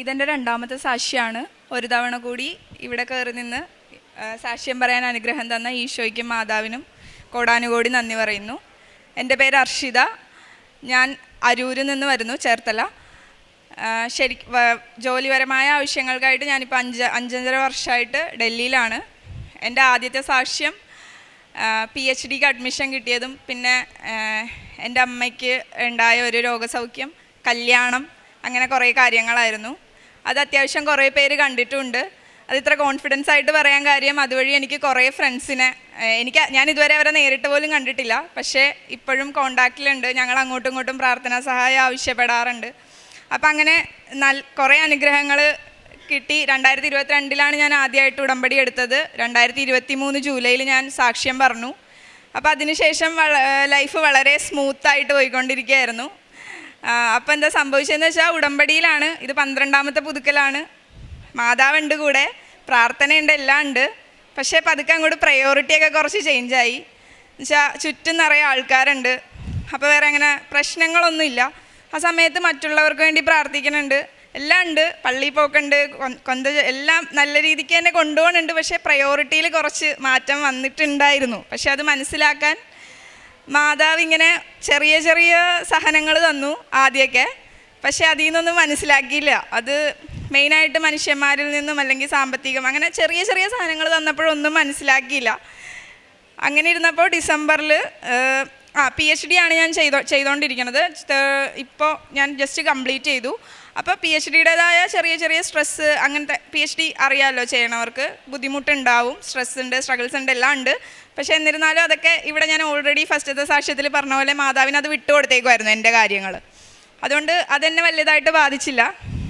ഇതെൻ്റെ രണ്ടാമത്തെ സാക്ഷിയാണ്. ഒരു തവണ കൂടി ഇവിടെ കയറി നിന്ന് സാക്ഷ്യം പറയാൻ അനുഗ്രഹം തന്ന ഈശോയ്ക്കും മാതാവിനും കോടാനുകോടി നന്ദി പറയുന്നു. എൻ്റെ പേര് അർഷിത. ഞാൻ അരൂരിൽ നിന്ന് വരുന്നു, ചേർത്തല. ജോലിപരമായ ആവശ്യങ്ങൾക്കായിട്ട് ഞാനിപ്പോൾ അഞ്ചര വർഷമായിട്ട് ഡൽഹിയിലാണ്. എൻ്റെ ആദ്യത്തെ സാക്ഷ്യം PhDക്ക് അഡ്മിഷൻ കിട്ടിയതും പിന്നെ എൻ്റെ അമ്മയ്ക്ക് ഉണ്ടായ ഒരു രോഗസൗഖ്യം, കല്യാണം, അങ്ങനെ കുറേ കാര്യങ്ങളായിരുന്നു. അത് അത്യാവശ്യം കുറേ പേര് കണ്ടിട്ടുമുണ്ട്. അത് ഇത്ര കോൺഫിഡൻസ് ആയിട്ട് പറയാൻ കാര്യം അതുവഴി എനിക്ക് കുറേ ഫ്രണ്ട്സിനെ ഞാൻ ഇതുവരെ അവരെ നേരിട്ട് പോലും കണ്ടിട്ടില്ല, പക്ഷേ ഇപ്പോഴും കോണ്ടാക്റ്റിലുണ്ട്. ഞങ്ങൾ അങ്ങോട്ടും ഇങ്ങോട്ടും പ്രാർത്ഥനാ സഹായം ആവശ്യപ്പെടാറുണ്ട്. അപ്പം അങ്ങനെ കുറേ അനുഗ്രഹങ്ങൾ കിട്ടി. 2022 ഞാൻ ആദ്യമായിട്ട് ഉടമ്പടി എടുത്തത്. 2023 ജൂലൈയിൽ ഞാൻ സാക്ഷ്യം പറഞ്ഞു. അപ്പോൾ അതിനുശേഷം ലൈഫ് വളരെ സ്മൂത്തായിട്ട് പോയിക്കൊണ്ടിരിക്കുകയായിരുന്നു. അപ്പോൾ എന്താ സംഭവിച്ചതെന്ന് വെച്ചാൽ, ഉടമ്പടിയിലാണ്, ഇത് 12ാമത്തെ പുതുക്കലാണ്. മാതാവുണ്ട് കൂടെ, പ്രാർത്ഥനയുണ്ട്, എല്ലാം ഉണ്ട്. പക്ഷേ പതുക്കെ അങ്ങോട്ട് പ്രയോറിറ്റിയൊക്കെ കുറച്ച് ചേഞ്ചായി. എന്നുവെച്ചാൽ ചുറ്റും നിറയെ ആൾക്കാരുണ്ട്. അപ്പോൾ വേറെ അങ്ങനെ പ്രശ്നങ്ങളൊന്നുമില്ല. ആ സമയത്ത് മറ്റുള്ളവർക്ക് വേണ്ടി പ്രാർത്ഥിക്കുന്നുണ്ട്, എല്ലാം ഉണ്ട്. പള്ളിയിൽ പോക്കുണ്ട്, എല്ലാം നല്ല രീതിക്ക് തന്നെ കൊണ്ടുപോകുന്നുണ്ട്. പക്ഷേ പ്രയോറിറ്റിയിൽ കുറച്ച് മാറ്റം വന്നിട്ടുണ്ടായിരുന്നു. പക്ഷെ അത് മനസ്സിലാക്കാൻ മാതാവ് ഇങ്ങനെ ചെറിയ ചെറിയ സഹനങ്ങൾ തന്നു ആദ്യമൊക്കെ. പക്ഷെ അതിൽ നിന്നൊന്നും മനസ്സിലാക്കിയില്ല. അത് മെയിനായിട്ട് മനുഷ്യന്മാരിൽ നിന്നും അല്ലെങ്കിൽ സാമ്പത്തികം, അങ്ങനെ ചെറിയ ചെറിയ സാധനങ്ങൾ തന്നപ്പോഴൊന്നും മനസ്സിലാക്കിയില്ല. അങ്ങനെ ഇരുന്നപ്പോൾ ഡിസംബറിൽ PhD ആണ് ഞാൻ ചെയ്തുകൊണ്ടിരിക്കുന്നത്. ഇപ്പോൾ ഞാൻ ജസ്റ്റ് കംപ്ലീറ്റ് ചെയ്തു. അപ്പോൾ PhDയുടേതായ ചെറിയ ചെറിയ സ്ട്രെസ്സ്, അങ്ങനത്തെ PhD അറിയാമല്ലോ, ചെയ്യണവർക്ക് ബുദ്ധിമുട്ടുണ്ടാവും, സ്ട്രെസ് ഉണ്ട്, സ്ട്രഗിൾസ് ഉണ്ട്, എല്ലാം ഉണ്ട്. പക്ഷേ എന്നിരുന്നാലും അതൊക്കെ ഇവിടെ ഞാൻ ഓൾറെഡി ഫസ്റ്റത്തെ സാക്ഷ്യത്തിൽ പറഞ്ഞ പോലെ മാതാവിന് അത് വിട്ടുകൊടുത്തേക്കുമായിരുന്നു എൻ്റെ കാര്യങ്ങൾ. അതുകൊണ്ട് അതെന്നെ വലുതായിട്ട് ബാധിച്ചില്ല.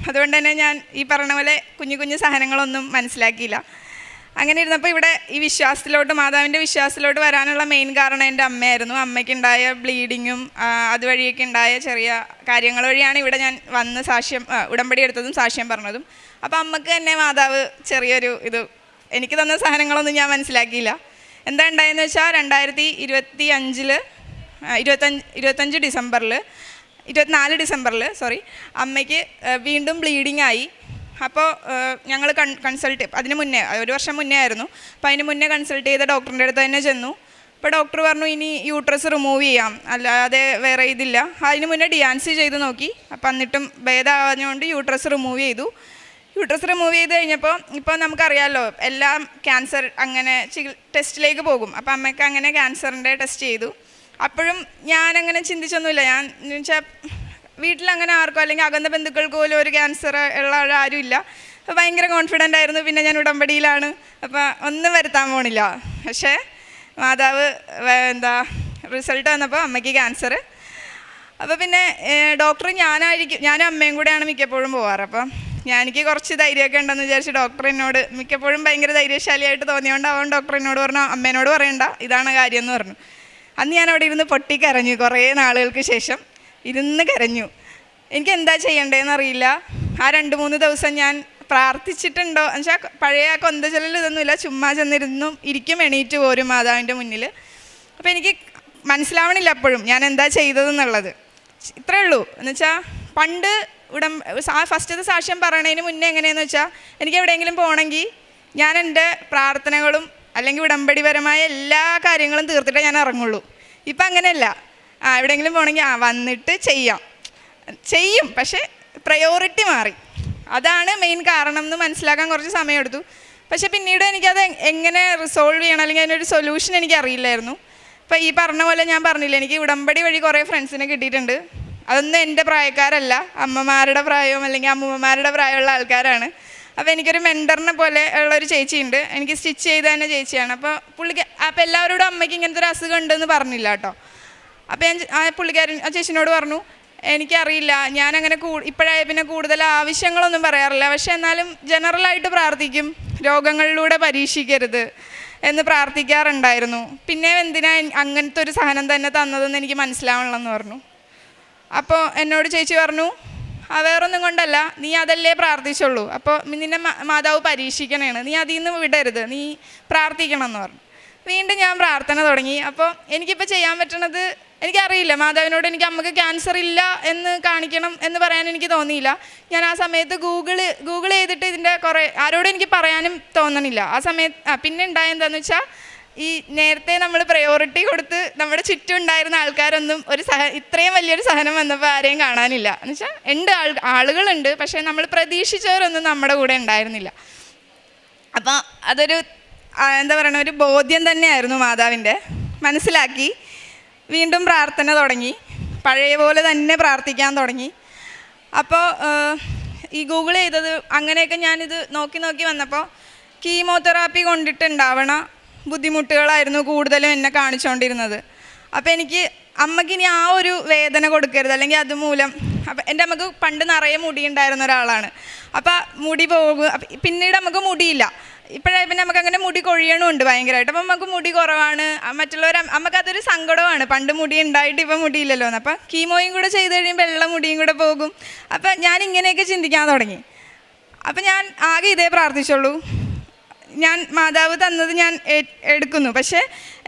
അതുകൊണ്ട് തന്നെ ഞാൻ ഈ പറഞ്ഞ പോലെ കുഞ്ഞു കുഞ്ഞു സഹനങ്ങളൊന്നും മനസ്സിലാക്കിയില്ല. അങ്ങനെ ഇരുന്നപ്പോൾ ഇവിടെ ഈ വിശ്വാസത്തിലോട്ട്, മാതാവിൻ്റെ വിശ്വാസത്തിലോട്ട് വരാനുള്ള മെയിൻ കാരണം എൻ്റെ അമ്മയായിരുന്നു. അമ്മയ്ക്കുണ്ടായ ബ്ലീഡിങ്ങും അതുവഴിയൊക്കെ ഉണ്ടായ ചെറിയ കാര്യങ്ങൾ വഴിയാണ് ഇവിടെ ഞാൻ വന്ന് ഉടമ്പടി എടുത്തതും സാക്ഷ്യം പറഞ്ഞതും. അപ്പോൾ അമ്മക്ക് തന്നെ മാതാവ് ചെറിയൊരു എനിക്ക് തന്ന സാധനങ്ങളൊന്നും ഞാൻ മനസ്സിലാക്കിയില്ല. എന്താ ഉണ്ടായെന്ന് വെച്ചാൽ 2025 ഡിസംബറിൽ അമ്മയ്ക്ക് വീണ്ടും ബ്ലീഡിങ് ആയി. അപ്പോൾ ഞങ്ങൾ കൺസൾട്ട്, അതിന് മുന്നേ 1 വർഷം മുന്നേ ആയിരുന്നു. അപ്പോൾ അതിന് മുന്നേ കൺസൾട്ട് ചെയ്ത ഡോക്ടറിൻ്റെ അടുത്ത് തന്നെ ചെന്നു. അപ്പോൾ ഡോക്ടർ പറഞ്ഞു ഇനി യൂട്രസ് റിമൂവ് ചെയ്യാം, അല്ലാതെ വേറെ ഇതില്ല. അതിന് മുന്നേ ഡിയാൻസി ചെയ്ത് നോക്കി. അപ്പോൾ എന്നിട്ടും ഭേദമാഞ്ഞുകൊണ്ട് യൂട്രസ് റിമൂവ് ചെയ്തു. യൂട്രസ് റിമൂവ് ചെയ്ത് കഴിഞ്ഞപ്പോൾ ഇപ്പോൾ നമുക്കറിയാമല്ലോ, എല്ലാം ക്യാൻസർ അങ്ങനെ ടെസ്റ്റിലേക്ക് പോകും. അപ്പോൾ അമ്മയ്ക്ക് അങ്ങനെ ക്യാൻസറിൻ്റെ ടെസ്റ്റ് ചെയ്തു. അപ്പോഴും ഞാനങ്ങനെ ചിന്തിച്ചൊന്നുമില്ല. ഞാൻ എന്ന് വെച്ചാൽ വീട്ടിലങ്ങനെ ആർക്കോ അല്ലെങ്കിൽ അകന്ന ബന്ധുക്കൾക്ക് പോലും ഒരു ക്യാൻസർ ഉള്ള ആരും ഇല്ല. അപ്പോൾ ഭയങ്കര കോൺഫിഡൻ്റ് ആയിരുന്നു. പിന്നെ ഞാൻ ഉടമ്പടിയിലാണ്, അപ്പോൾ ഒന്നും വരുത്താൻ പോണില്ല. പക്ഷേ മാതാവ് റിസൾട്ട് വന്നപ്പോൾ അമ്മയ്ക്ക് ക്യാൻസർ. അപ്പോൾ പിന്നെ ഡോക്ടർ ഞാനും അമ്മയും കൂടെയാണ് മിക്കപ്പോഴും പോവാറ്. അപ്പം എനിക്ക് കുറച്ച് ധൈര്യമൊക്കെ ഉണ്ടെന്ന് വിചാരിച്ച് ഡോക്ടർ എന്നോട് മിക്കപ്പോഴും ഭയങ്കര ധൈര്യശാലിയായിട്ട് തോന്നിയോണ്ട് ഡോക്ടർ എന്നോട് പറഞ്ഞു, അമ്മേനോട് പറയണ്ട, ഇതാണ് കാര്യം എന്ന് പറഞ്ഞു. അന്ന് ഞാൻ അവിടെ ഇരുന്ന് പൊട്ടിക്കരഞ്ഞു. കുറേ നാളുകൾക്ക് ശേഷം ഇരുന്ന് കരഞ്ഞു. എനിക്ക് എന്താ ചെയ്യേണ്ടതെന്ന് അറിയില്ല. ആ 2-3 ദിവസം ഞാൻ പ്രാർത്ഥിച്ചിട്ടുണ്ടോ എന്ന് വെച്ചാൽ പഴയ കൊന്തചൊല്ലൽ ഇതൊന്നുമില്ല, ചുമ്മാ ചെന്നിരുന്നും ഇരിക്കും, എണീറ്റ് പോരും മാതാവിൻ്റെ മുന്നിൽ. അപ്പോൾ എനിക്ക് മനസ്സിലാവണില്ല അപ്പോഴും ഞാൻ എന്താ ചെയ്തതെന്നുള്ളത്. ഇത്രയേ ഉള്ളൂ. എന്നുവെച്ചാൽ പണ്ട് ഫസ്റ്റത്തെ സാക്ഷ്യം പറയണതിന് മുന്നേ എങ്ങനെയാണെന്ന് വെച്ചാൽ, എനിക്ക് എവിടെയെങ്കിലും പോകണമെങ്കിൽ ഞാൻ എൻ്റെ പ്രാർത്ഥനകളും അല്ലെങ്കിൽ ഉടമ്പടിപരമായ എല്ലാ കാര്യങ്ങളും തീർത്തിട്ടേ ഞാൻ ഇറങ്ങുള്ളൂ. ഇപ്പം അങ്ങനെയല്ല. എവിടെയെങ്കിലും പോകണമെങ്കിൽ വന്നിട്ട് ചെയ്യും, പക്ഷേ പ്രയോറിറ്റി മാറി. അതാണ് മെയിൻ കാരണം എന്ന് മനസ്സിലാക്കാൻ കുറച്ച് സമയമെടുത്തു. പക്ഷേ പിന്നീട് എനിക്കത് എങ്ങനെ റിസോൾവ് ചെയ്യണം അല്ലെങ്കിൽ അതിനൊരു സൊല്യൂഷൻ എനിക്ക് അറിയില്ലായിരുന്നു. അപ്പോൾ ഈ പറഞ്ഞ പോലെ ഞാൻ പറഞ്ഞില്ല, എനിക്ക് ഉടമ്പടി വഴി കുറേ ഫ്രണ്ട്സിനെ കിട്ടിയിട്ടുണ്ട്. അതൊന്നും എൻ്റെ പ്രായക്കാരല്ല, അമ്മമാരുടെ പ്രായവും അല്ലെങ്കിൽ അമ്മൂമ്മമാരുടെ പ്രായമുള്ള ആൾക്കാരാണ്. അപ്പോൾ എനിക്കൊരു മെൻറ്ററിനെ പോലെ ഉള്ളൊരു ചേച്ചിയുണ്ട്. എനിക്ക് സ്റ്റിച്ച് ചെയ്ത് തന്നെ ചേച്ചിയാണ്. അപ്പോൾ എല്ലാവരോടും അമ്മയ്ക്ക് ഇങ്ങനത്തെ ഒരു അസുഖം ഉണ്ടെന്ന് പറഞ്ഞില്ല കേട്ടോ. അപ്പോൾ ഞാൻ ആ ചേച്ചിനോട് പറഞ്ഞു, എനിക്കറിയില്ല, ഞാനങ്ങനെ ഇപ്പോഴായ പിന്നെ കൂടുതൽ ആവശ്യങ്ങളൊന്നും പറയാറില്ല, പക്ഷേ എന്നാലും ജനറലായിട്ട് പ്രാർത്ഥിക്കും, രോഗങ്ങളിലൂടെ പരീക്ഷിക്കരുത് എന്ന് പ്രാർത്ഥിക്കാറുണ്ടായിരുന്നു. പിന്നെ എന്തിനാ അങ്ങനത്തെ ഒരു സഹനം തന്നെ തന്നതെന്ന് എനിക്ക് മനസ്സിലാവണമെന്ന് പറഞ്ഞു. അപ്പോൾ എന്നോട് ചേച്ചി പറഞ്ഞു, വേറൊന്നും കൊണ്ടല്ല, നീ അതല്ലേ പ്രാർത്ഥിച്ചുള്ളൂ, അപ്പോൾ നിന്നെ മാതാവ് പരീക്ഷിക്കണേണ്, നീ അതിൽ നിന്ന് വിടരുത്, നീ പ്രാർത്ഥിക്കണം എന്ന് പറഞ്ഞു. വീണ്ടും ഞാൻ പ്രാർത്ഥന തുടങ്ങി. അപ്പോൾ എനിക്കിപ്പോൾ ചെയ്യാൻ പറ്റണത് എനിക്കറിയില്ല, മാതാവിനോട് എനിക്ക് അമ്മക്ക് ക്യാൻസർ ഇല്ല എന്ന് കാണിക്കണം എന്ന് പറയാൻ എനിക്ക് തോന്നിയില്ല. ഞാൻ ആ സമയത്ത് ഗൂഗിൾ ചെയ്തിട്ട് ഇതിൻ്റെ കുറേ ആരോടും എനിക്ക് പറയാനും തോന്നണില്ല ആ സമയത്ത്. പിന്നെ ഉണ്ടായെന്താണെന്ന് വെച്ചാൽ, ഈ നേരത്തെ നമ്മൾ പ്രയോറിറ്റി കൊടുത്ത് നമ്മുടെ ചുറ്റും ഉണ്ടായിരുന്ന ആൾക്കാരൊന്നും ഇത്രയും വലിയൊരു സഹനം വന്നപ്പോൾ ആരെയും കാണാനില്ല. എന്ന് വെച്ചാൽ ആളുകളുണ്ട്, പക്ഷേ നമ്മൾ പ്രതീക്ഷിച്ചവരൊന്നും നമ്മുടെ കൂടെ ഉണ്ടായിരുന്നില്ല. അപ്പം അതൊരു എന്താ പറയണ, ഒരു ബോധ്യം തന്നെയായിരുന്നു മാതാവിൻ്റെ. മനസ്സിലാക്കി, വീണ്ടും പ്രാർത്ഥന തുടങ്ങി, പഴയ പോലെ തന്നെ പ്രാർത്ഥിക്കാൻ തുടങ്ങി. അപ്പോൾ ഈ ഗൂഗിൾ ചെയ്തത് അങ്ങനെയൊക്കെ ഞാനിത് നോക്കി വന്നപ്പോൾ കീമോതെറാപ്പി കൊണ്ടിട്ടുണ്ടാവണ ബുദ്ധിമുട്ടുകളായിരുന്നു കൂടുതലും എന്നെ കാണിച്ചുകൊണ്ടിരുന്നത്. അപ്പോൾ എനിക്ക് അമ്മയ്ക്കിനി ആ ഒരു വേദന കൊടുക്കരുത്, അല്ലെങ്കിൽ അതുമൂലം. അപ്പം എൻ്റെ അമ്മക്ക് പണ്ട് നിറയെ മുടി ഉണ്ടായിരുന്ന ഒരാളാണ്. അപ്പോൾ മുടി പോകും, പിന്നീട് നമുക്ക് മുടിയില്ല. പിന്നെ നമുക്ക് അങ്ങനെ മുടി കൊഴിയണമുണ്ട് ഭയങ്കരമായിട്ട്. അപ്പം നമുക്ക് മുടി കുറവാണ്, അമ്മക്കതൊരു സങ്കടമാണ്, പണ്ട് മുടി ഉണ്ടായിട്ട് ഇപ്പം മുടിയില്ലല്ലോ എന്ന്. അപ്പം കീമോയും കൂടെ ചെയ്ത് കഴിയുമ്പോൾ വെള്ള മുടിയും കൂടെ പോകും. അപ്പം ഞാൻ ഇങ്ങനെയൊക്കെ ചിന്തിക്കാൻ തുടങ്ങി. അപ്പം ഞാൻ ആകെ ഇതേ പ്രാർത്ഥിച്ചുള്ളൂ, ഞാൻ മാതാവ് തന്നത് ഞാൻ എടുക്കുന്നു, പക്ഷേ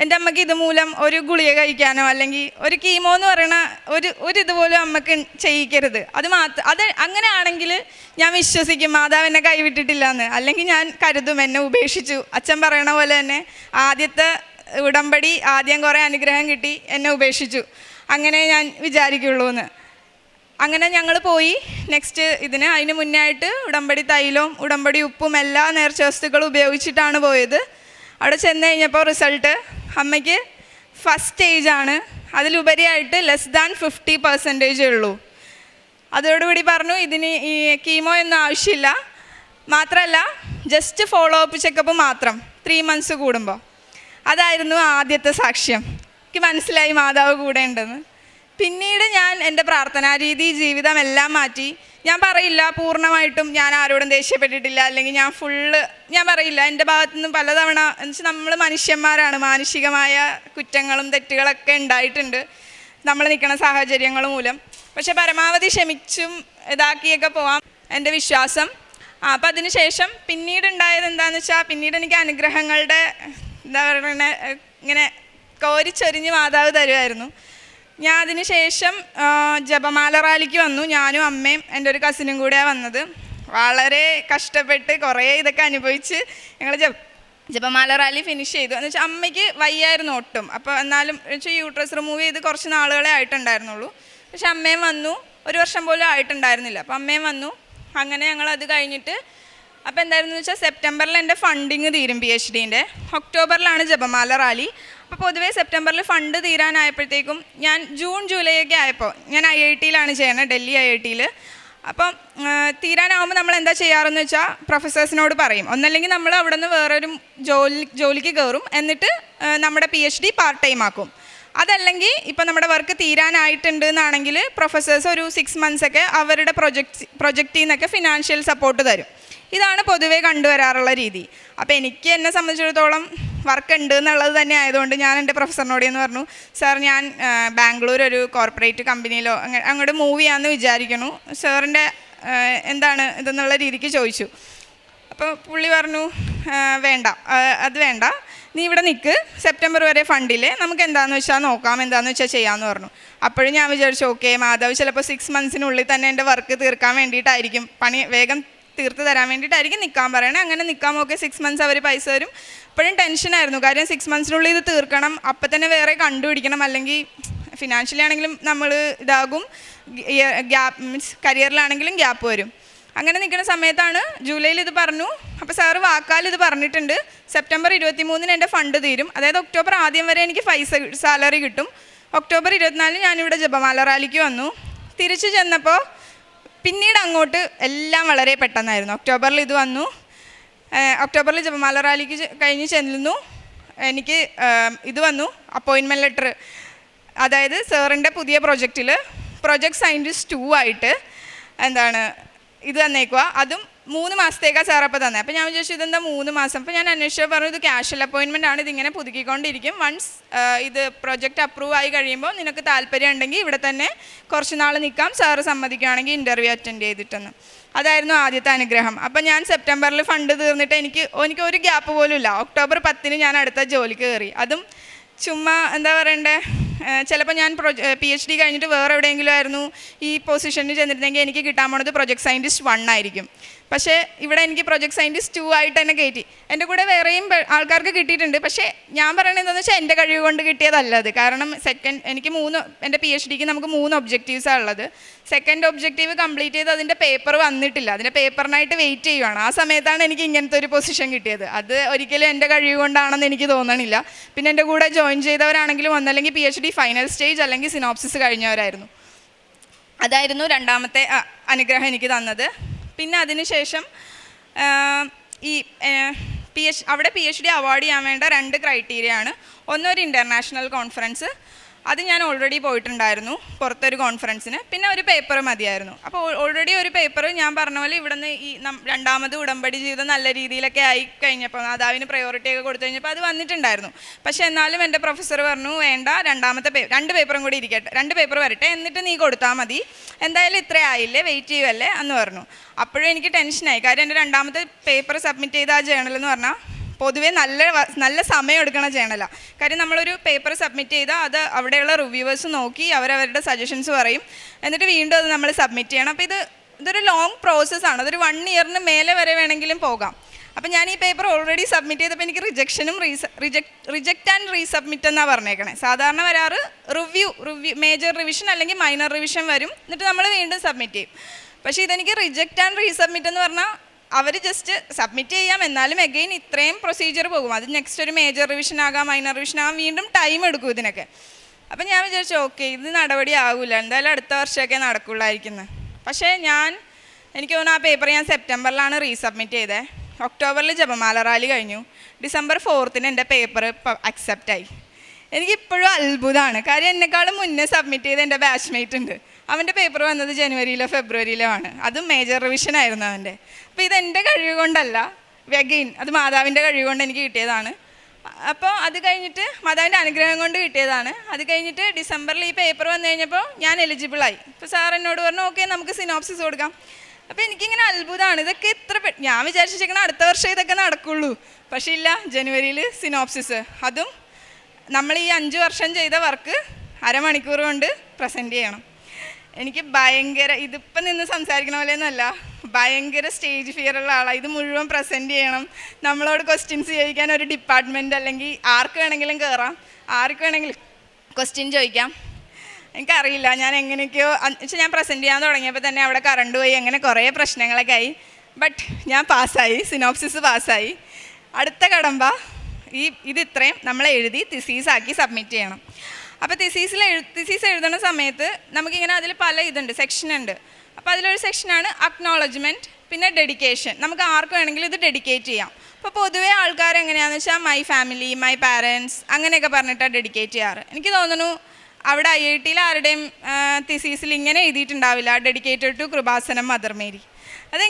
എൻ്റെ അമ്മയ്ക്ക് ഇതുമൂലം ഒരു ഗുളിക കഴിക്കാനോ അല്ലെങ്കിൽ ഒരു കീമോ എന്ന് പറയണ ഒരു ഇതുപോലും അമ്മക്ക് ചെയ്യിക്കരുത്. അത് അങ്ങനെയാണെങ്കിൽ ഞാൻ വിശ്വസിക്കും മാതാവ് എന്നെ കൈവിട്ടിട്ടില്ല എന്ന്. അല്ലെങ്കിൽ ഞാൻ കരുതും എന്നെ ഉപേക്ഷിച്ചു. അച്ഛൻ പറയണ പോലെ തന്നെ ആദ്യത്തെ ഉടമ്പടി ആദ്യം കുറേ അനുഗ്രഹം കിട്ടി, എന്നെ ഉപേക്ഷിച്ചു, അങ്ങനെ ഞാൻ വിചാരിക്കുള്ളൂ എന്ന്. അങ്ങനെ ഞങ്ങൾ പോയി നെക്സ്റ്റ് അതിന് മുന്നേ ആയിട്ട് ഉടമ്പടി തൈലവും ഉടമ്പടി ഉപ്പും എല്ലാ നേർച്ച വസ്തുക്കളും ഉപയോഗിച്ചിട്ടാണ് പോയത്. അവിടെ ചെന്ന് കഴിഞ്ഞപ്പോൾ റിസൾട്ട് അമ്മയ്ക്ക് ഫസ്റ്റ് സ്റ്റേജാണ്, അതിലുപരിയായിട്ട് <50% ഉള്ളൂ. അതോടുകൂടി പറഞ്ഞു ഇതിന് ഈ കീമോ ഒന്നും ആവശ്യമില്ല, മാത്രമല്ല ജസ്റ്റ് ഫോളോ അപ്പ് ചെക്കപ്പ് മാത്രം 3 months കൂടുമ്പോൾ. അതായിരുന്നു ആദ്യത്തെ സാക്ഷ്യം. എനിക്ക് മനസ്സിലായി മാതാവ് കൂടെ ഉണ്ടെന്ന്. പിന്നീട് ഞാൻ എൻ്റെ പ്രാർത്ഥനാ രീതി, ജീവിതം എല്ലാം മാറ്റി. ഞാൻ പറയില്ല പൂർണ്ണമായിട്ടും ഞാൻ ആരോടും ദേഷ്യപ്പെട്ടിട്ടില്ല, അല്ലെങ്കിൽ ഞാൻ പറയില്ല. എൻ്റെ ഭാഗത്തു നിന്നും പലതവണ എന്നുവെച്ചാൽ നമ്മൾ മനുഷ്യന്മാരാണ്, മാനുഷികമായ കുറ്റങ്ങളും തെറ്റുകളൊക്കെ ഉണ്ടായിട്ടുണ്ട് നമ്മൾ നിൽക്കുന്ന സാഹചര്യങ്ങൾ മൂലം. പക്ഷെ പരമാവധി ക്ഷമിച്ചും ഇതാക്കിയൊക്കെ പോവാം എൻ്റെ വിശ്വാസം. അപ്പം അതിന് ശേഷം പിന്നീട് ഉണ്ടായത് എന്താണെന്ന് വെച്ചാൽ, പിന്നീട് എനിക്ക് അനുഗ്രഹങ്ങളുടെ എന്താ പറയുക ഇങ്ങനെ കോരിച്ചൊരിഞ്ഞ് മാതാവ് തരുമായിരുന്നു. ഞാൻ അതിന് ശേഷം ജപമാല റാലിക്ക് വന്നു. ഞാനും അമ്മയും എൻ്റെ ഒരു കസിനും കൂടെയാണ് വന്നത്. വളരെ കഷ്ടപ്പെട്ട് കുറേ ഇതൊക്കെ അനുഭവിച്ച് ഞങ്ങൾ ജപമാല റാലി ഫിനിഷ് ചെയ്തു. എന്ന് വെച്ചാൽ അമ്മയ്ക്ക് വയ്യായിരുന്നു ഒട്ടും. അപ്പോൾ എന്നാലും വെച്ചാൽ യൂട്രസ് റിമൂവ് ചെയ്ത് കുറച്ച് നാളുകളെ ആയിട്ടുണ്ടായിരുന്നുള്ളൂ. പക്ഷെ അമ്മയും വന്നു, 1 വർഷം പോലും ആയിട്ടുണ്ടായിരുന്നില്ല. അപ്പോൾ അമ്മയും വന്നു. അങ്ങനെ ഞങ്ങളത് കഴിഞ്ഞിട്ട് അപ്പോൾ എന്തായിരുന്നു വെച്ചാൽ സെപ്റ്റംബറിൽ എൻ്റെ ഫണ്ടിങ് തീരും PhDൻ്റെ, ഒക്ടോബറിലാണ് ജപമാല റാലി. അപ്പോൾ പൊതുവേ സെപ്റ്റംബറിൽ ഫണ്ട് തീരാനായപ്പോഴത്തേക്കും ഞാൻ ജൂലൈ ഒക്കെ ആയപ്പോൾ ഞാൻ IIT-യിലാണ് ചെയ്യണത്, ഡൽഹി IIT-യിൽ. അപ്പം തീരാനാവുമ്പോൾ നമ്മൾ എന്താ ചെയ്യാറെന്ന് വെച്ചാൽ പ്രൊഫസേഴ്സിനോട് പറയും, ഒന്നല്ലെങ്കിൽ നമ്മൾ അവിടെ നിന്ന് വേറൊരു ജോലിക്ക് കയറും, എന്നിട്ട് നമ്മുടെ PhD പാർട്ട് ടൈം ആക്കും. അതല്ലെങ്കിൽ ഇപ്പോൾ നമ്മുടെ വർക്ക് തീരാനായിട്ടുണ്ട് എന്നാണെങ്കിൽ പ്രൊഫസേഴ്സ് ഒരു 6 months ഒക്കെ അവരുടെ പ്രൊജക്റ്റിൽ നിന്നൊക്കെ ഫിനാൻഷ്യൽ സപ്പോർട്ട് തരും. ഇതാണ് പൊതുവേ കണ്ടുവരാറുള്ള രീതി. അപ്പോൾ എനിക്ക് എന്നെ സംബന്ധിച്ചിടത്തോളം വർക്ക് ഉണ്ട് എന്നുള്ളത് തന്നെ ആയതുകൊണ്ട് ഞാൻ എൻ്റെ പ്രൊഫസറിനോട് എന്ന് പറഞ്ഞു, സാർ ഞാൻ ബാംഗ്ലൂർ ഒരു കോർപ്പറേറ്റ് കമ്പനിയിലോ അങ്ങോട്ട് മൂവ് ചെയ്യാമെന്ന് വിചാരിക്കണു, സാറിൻ്റെ എന്താണ് ഇതെന്നുള്ള രീതിക്ക് ചോദിച്ചു. അപ്പോൾ പുള്ളി പറഞ്ഞു വേണ്ട, അത് വേണ്ട, നീ ഇവിടെ നിൽക്ക്, സെപ്റ്റംബർ വരെ ഫണ്ടിൽ നമുക്ക് എന്താണെന്ന് വെച്ചാൽ നോക്കാം, എന്താണെന്ന് വെച്ചാൽ ചെയ്യാമെന്ന് പറഞ്ഞു. അപ്പോഴും ഞാൻ വിചാരിച്ചു ഓക്കെ, മാധവ് ചിലപ്പോൾ 6 months തന്നെ എൻ്റെ വർക്ക് തീർക്കാൻ വേണ്ടിയിട്ടായിരിക്കും, പണി വേഗം തീർത്ത് തരാൻ വേണ്ടിയിട്ടായിരിക്കും നിൽക്കാൻ പറയണേ. അങ്ങനെ നിൽക്കാൻ ഓക്കെ, 6 months അവർ പൈസ തരും. ഇപ്പോഴും ടെൻഷനായിരുന്നു, കാര്യം 6 months ഇത് തീർക്കണം, അപ്പം തന്നെ വേറെ കണ്ടുപിടിക്കണം, അല്ലെങ്കിൽ ഫിനാൻഷ്യലി ആണെങ്കിലും നമ്മൾ ഇതാകും, മീൻസ് കരിയറിലാണെങ്കിലും ഗ്യാപ്പ് വരും. അങ്ങനെ നിൽക്കുന്ന സമയത്താണ് ജൂലൈയിൽ ഇത് പറഞ്ഞു. അപ്പോൾ സാറ് വാക്കാൽ ഇത് പറഞ്ഞിട്ടുണ്ട്, സെപ്റ്റംബർ 23 എൻ്റെ ഫണ്ട് തീരും, അതായത് ഒക്ടോബർ ആദ്യം വരെ എനിക്ക് സാലറി കിട്ടും. ഒക്ടോബർ 24 ഞാനിവിടെ ജപമാല റാലിക്ക് വന്നു. തിരിച്ചു ചെന്നപ്പോൾ പിന്നീട് അങ്ങോട്ട് എല്ലാം വളരെ പെട്ടെന്നായിരുന്നു. ഒക്ടോബറിൽ ഇത് വന്നു, ഒക്ടോബറിൽ ജപമാല റാലിക്ക് കഴിഞ്ഞ് ചെല്ലുന്നു, എനിക്ക് ഇത് വന്നു അപ്പോയിൻമെൻറ്റ് ലെറ്റർ. അതായത് സാറിൻ്റെ പുതിയ പ്രൊജക്റ്റ് സയൻറ്റിസ്റ്റ് 2 ആയിട്ട് എന്താണ് ഇത് തന്നേക്കുക. അതും 3 മാസത്തേക്കാണ് സാർ അപ്പോൾ തന്നെ. അപ്പോൾ ഞാൻ വിചാരിച്ചു ഇതെന്താ 3 മാസം. അപ്പോൾ ഞാൻ അന്വേഷിച്ച് പറഞ്ഞു ഇത് ക്യാഷ്വൽ അപ്പോയിൻമെൻ്റ് ആണ്, ഇതിങ്ങനെ പുതുക്കിക്കൊണ്ടിരിക്കും. വൺസ് ഇത് പ്രൊജക്റ്റ് അപ്രൂവ് ആയി കഴിയുമ്പോൾ നിനക്ക് താല്പര്യം ഉണ്ടെങ്കിൽ ഇവിടെ തന്നെ കുറച്ച് നാൾ നിൽക്കാം, സാറ് സമ്മതിക്കുകയാണെങ്കിൽ ഇൻ്റർവ്യൂ അറ്റൻഡ് ചെയ്തിട്ടെന്ന്. അതായിരുന്നു ആദ്യത്തെ അനുഗ്രഹം. അപ്പോൾ ഞാൻ സെപ്റ്റംബറിൽ ഫണ്ട് തീർന്നിട്ട് എനിക്ക് ഒരു ഗ്യാപ്പ് പോലും ഇല്ല. ഒക്ടോബർ 10 ഞാൻ അടുത്ത ജോലിക്ക് കയറി. അതും ചുമ്മാ എന്താ പറയണ്ടേ, ചിലപ്പോൾ ഞാൻ PhD കഴിഞ്ഞിട്ട് വേറെ എവിടെയെങ്കിലും ആയിരുന്നു ഈ പൊസിഷനിൽ ചെന്നിരുന്നെങ്കിൽ എനിക്ക് കിട്ടാൻ പോണത് പ്രൊജക്ട് സയൻറ്റിസ്റ്റ് 1 ആയിരിക്കും. പക്ഷേ ഇവിടെ എനിക്ക് പ്രൊജക്ട് സയൻറ്റിസ്റ്റ് 2 ആയിട്ട് തന്നെ കയറ്റി. എൻ്റെ കൂടെ വേറെയും ആൾക്കാർക്ക് കിട്ടിയിട്ടുണ്ട്. പക്ഷേ ഞാൻ പറയുന്നത് എന്താണെന്ന് വെച്ചാൽ എൻ്റെ കഴിവ് കൊണ്ട് കിട്ടിയതല്ല അത്. കാരണം എനിക്ക് എൻ്റെ PhDക്ക് നമുക്ക് 3 ഒബ്ജക്റ്റീവ്സാണ് ഉള്ളത്. സെക്കൻഡ് ഒബ്ജക്റ്റീവ് കംപ്ലീറ്റ് ചെയ്ത് അതിൻ്റെ പേപ്പർ വന്നിട്ടില്ല. അതിൻ്റെ പേപ്പറിനായിട്ട് വെയിറ്റ് ചെയ്യുവാണ്. ആ സമയത്താണ് എനിക്ക് ഇങ്ങനത്തെ ഒരു പൊസിഷൻ കിട്ടിയത്. അത് ഒരിക്കലും എൻ്റെ കഴിവ് കൊണ്ടാണെന്ന് എനിക്ക് തോന്നണില്ല. പിന്നെ എൻ്റെ കൂടെ ജോയിൻ ചെയ്തവരാണെങ്കിലും ഒന്നല്ലെങ്കിൽ PhD ഫൈനൽ സ്റ്റേജ് അല്ലെങ്കിൽ സിനോപ്സിസ് കഴിഞ്ഞവരായിരുന്നു. അതായിരുന്നു രണ്ടാമത്തെ അനുഗ്രഹം എനിക്ക് തന്നത്. പിന്നെ അതിനുശേഷം ഈ അവിടെ PhD അവാർഡ് ചെയ്യാൻ വേണ്ട 2 ക്രൈറ്റീരിയ ആണ്. ഒന്നൊരു ഇൻ്റർനാഷണൽ കോൺഫറൻസ്, അത് ഞാൻ ഓൾറെഡി പോയിട്ടുണ്ടായിരുന്നു പുറത്തൊരു കോൺഫറൻസിന്. പിന്നെ ഒരു പേപ്പർ മതിയായിരുന്നു. അപ്പോൾ ഓൾറെഡി ഒരു പേപ്പർ ഞാൻ പറഞ്ഞ പോലെ ഇവിടുന്ന് ഈ രണ്ടാമത് ഉടമ്പടി ജീവിതം നല്ല രീതിയിലൊക്കെ ആയി കഴിഞ്ഞപ്പോൾ മാതാവിന് പ്രയോറിറ്റി ഒക്കെ കൊടുത്തു കഴിഞ്ഞപ്പോൾ അത് വന്നിട്ടുണ്ടായിരുന്നു. പക്ഷേ എന്നാലും എൻ്റെ പ്രൊഫസർ പറഞ്ഞു വേണ്ട, 2 പേപ്പറും കൂടി ഇരിക്കട്ടെ, 2 പേപ്പർ വരട്ടെ, എന്നിട്ട് നീ കൊടുത്താൽ മതി, എന്തായാലും ഇത്ര ആയില്ലേ, വെയിറ്റ് ചെയ്യുമല്ലേ എന്ന് പറഞ്ഞു. അപ്പോഴും എനിക്ക് ടെൻഷനായി. കാര്യം എൻ്റെ രണ്ടാമത്തെ പേപ്പർ സബ്മിറ്റ് ചെയ്ത ആ ജേണൽ എന്ന് പറഞ്ഞാൽ പൊതുവേ നല്ല സമയം എടുക്കണ ജേണലാണ്. കാര്യം നമ്മളൊരു പേപ്പർ സബ്മിറ്റ് ചെയ്താൽ അത് അവിടെയുള്ള റിവ്യൂവേഴ്സ് നോക്കി അവരവരുടെ സജഷൻസ് പറയും, എന്നിട്ട് വീണ്ടും അത് നമ്മൾ സബ്മിറ്റ് ചെയ്യണം. അപ്പോൾ ഇതൊരു ലോങ് പ്രോസസ്സാണ്. അതൊരു 1 ഇയറിന് മേലെ വരെ വേണമെങ്കിലും പോകാം. അപ്പോൾ ഞാൻ ഈ പേപ്പർ ഓൾറെഡി സബ്മിറ്റ് ചെയ്തപ്പോൾ എനിക്ക് റിജക്റ്റ് ആൻഡ് റീസബ്മിറ്റ് എന്നാണ് പറഞ്ഞേക്കണേ. സാധാരണ വരാറ് റിവ്യൂ മേജർ റിവിഷൻ അല്ലെങ്കിൽ മൈനർ റിവിഷൻ വരും, എന്നിട്ട് നമ്മൾ വീണ്ടും സബ്മിറ്റ് ചെയ്യും. പക്ഷേ ഇതെനിക്ക് റിജക്റ്റ് ആൻഡ് റീസബ്മിറ്റ് എന്ന് പറഞ്ഞാൽ അവർ ജസ്റ്റ് സബ്മിറ്റ് ചെയ്യാം, എന്നാലും എഗെയിൻ ഇത്രയും പ്രൊസീജിയർ പോകും. അത് നെക്സ്റ്റ് ഒരു മേജർ റിവിഷൻ ആകാം, മൈനർ റിവിഷൻ ആകാം, വീണ്ടും ടൈം എടുക്കും ഇതിനൊക്കെ. അപ്പം ഞാൻ വിചാരിച്ചു ഓക്കെ, ഇത് നടപടി ആകില്ല, എന്തായാലും അടുത്ത വർഷമൊക്കെ നടക്കുള്ളായിരിക്കുന്നത്. പക്ഷേ എനിക്ക് തോന്നുന്നു ആ പേപ്പർ ഞാൻ സെപ്റ്റംബറിലാണ് റീസബ്മിറ്റ് ചെയ്തത്. ഒക്ടോബറിൽ ജപമാല റാലി കഴിഞ്ഞു. ഡിസംബർ 4 എൻ്റെ പേപ്പർ അക്സെപ്റ്റായി. എനിക്കിപ്പോഴും അത്ഭുതമാണ്. കാര്യം എന്നെക്കാളും മുന്നേ സബ്മിറ്റ് ചെയ്ത എൻ്റെ ബാച്ച്മേറ്റ് ഉണ്ട്. അവൻ്റെ പേപ്പർ വന്നത് ജനുവരിയിലോ ഫെബ്രുവരിയിലോ ആണ്. അതും മേജർ റിവിഷൻ ആയിരുന്നു അവൻ്റെ. അപ്പോൾ ഇതെൻ്റെ കഴിവ് കൊണ്ടല്ല, വെഗെയിൻ അത് മാതാവിൻ്റെ കഴിവ് കൊണ്ട് എനിക്ക് കിട്ടിയതാണ്. അപ്പോൾ അത് കഴിഞ്ഞിട്ട് മാതാവിൻ്റെ അനുഗ്രഹം കൊണ്ട് കിട്ടിയതാണ്. അത് കഴിഞ്ഞിട്ട് ഡിസംബറിൽ ഈ പേപ്പർ വന്നു കഴിഞ്ഞപ്പോൾ ഞാൻ എലിജിബിളായി. അപ്പോൾ സാർ എന്നോട് പറഞ്ഞു ഓക്കെ നമുക്ക് സിനോപ്സിസ് കൊടുക്കാം. അപ്പോൾ എനിക്കിങ്ങനെ അത്ഭുതമാണ്, ഇതൊക്കെ ഞാൻ വിചാരിച്ചിരിക്കണം അടുത്ത വർഷം ഇതൊക്കെ നടക്കുള്ളൂ. പക്ഷേ ഇല്ല, ജനുവരിയിൽ സിനോപ്സിസ്, അതും നമ്മൾ ഈ 5 വർഷം ചെയ്ത വർക്ക് അരമണിക്കൂർ കൊണ്ട് പ്രസൻറ്റ് ചെയ്യണം. എനിക്ക് ഭയങ്കര, ഇതിപ്പം നിന്ന് സംസാരിക്കണ പോലെയൊന്നുമല്ല, ഭയങ്കര സ്റ്റേജ് ഫിയർ ഉള്ള ആളാണ്. ഇത് മുഴുവൻ പ്രസൻറ്റ് ചെയ്യണം, നമ്മളോട് ക്വസ്റ്റ്യൻസ് ചോദിക്കാൻ ഒരു ഡിപ്പാർട്ട്മെൻറ്റ് അല്ലെങ്കിൽ ആർക്ക് വേണമെങ്കിലും കയറാം, ആർക്ക് വേണമെങ്കിലും ക്വസ്റ്റ്യൻ ചോദിക്കാം. എനിക്കറിയില്ല ഞാൻ എങ്ങനെയൊക്കെയോ ഞാൻ പ്രസൻറ്റ് ചെയ്യാൻ തുടങ്ങിയപ്പോൾ തന്നെ അവിടെ കറണ്ട് പോയി, അങ്ങനെ കുറേ പ്രശ്നങ്ങളൊക്കെ ആയി. ബട്ട് ഞാൻ പാസ്സായി, സിനോപ്സിസ് പാസ്സായി. അടുത്ത കടമ്പ ഇത് ഇത്രയും നമ്മൾ എഴുതി തിസീസാക്കി സബ്മിറ്റ് ചെയ്യണം. അപ്പോൾ തിസീസ് എഴുതുന്ന സമയത്ത് നമുക്കിങ്ങനെ അതിൽ പല സെക്ഷനുണ്ട്. അപ്പോൾ അതിലൊരു സെക്ഷനാണ് അക്നോളജ്മെൻറ്റ്, പിന്നെ ഡെഡിക്കേഷൻ. നമുക്ക് ആർക്ക് വേണമെങ്കിലും ഇത് ഡെഡിക്കേറ്റ് ചെയ്യാം. അപ്പോൾ പൊതുവേ ആൾക്കാർ എങ്ങനെയാണെന്ന് വെച്ചാൽ മൈ ഫാമിലി, മൈ പാരൻസ് അങ്ങനെയൊക്കെ പറഞ്ഞിട്ടാണ് ഡെഡിക്കേറ്റ് ചെയ്യാറ്. എനിക്ക് തോന്നുന്നു അവിടെ IIT ആരുടെയും തിസീസിൽ ഇങ്ങനെ എഴുതിയിട്ടുണ്ടാവില്ല, dedicated to Kripasanam mother Mary. അത്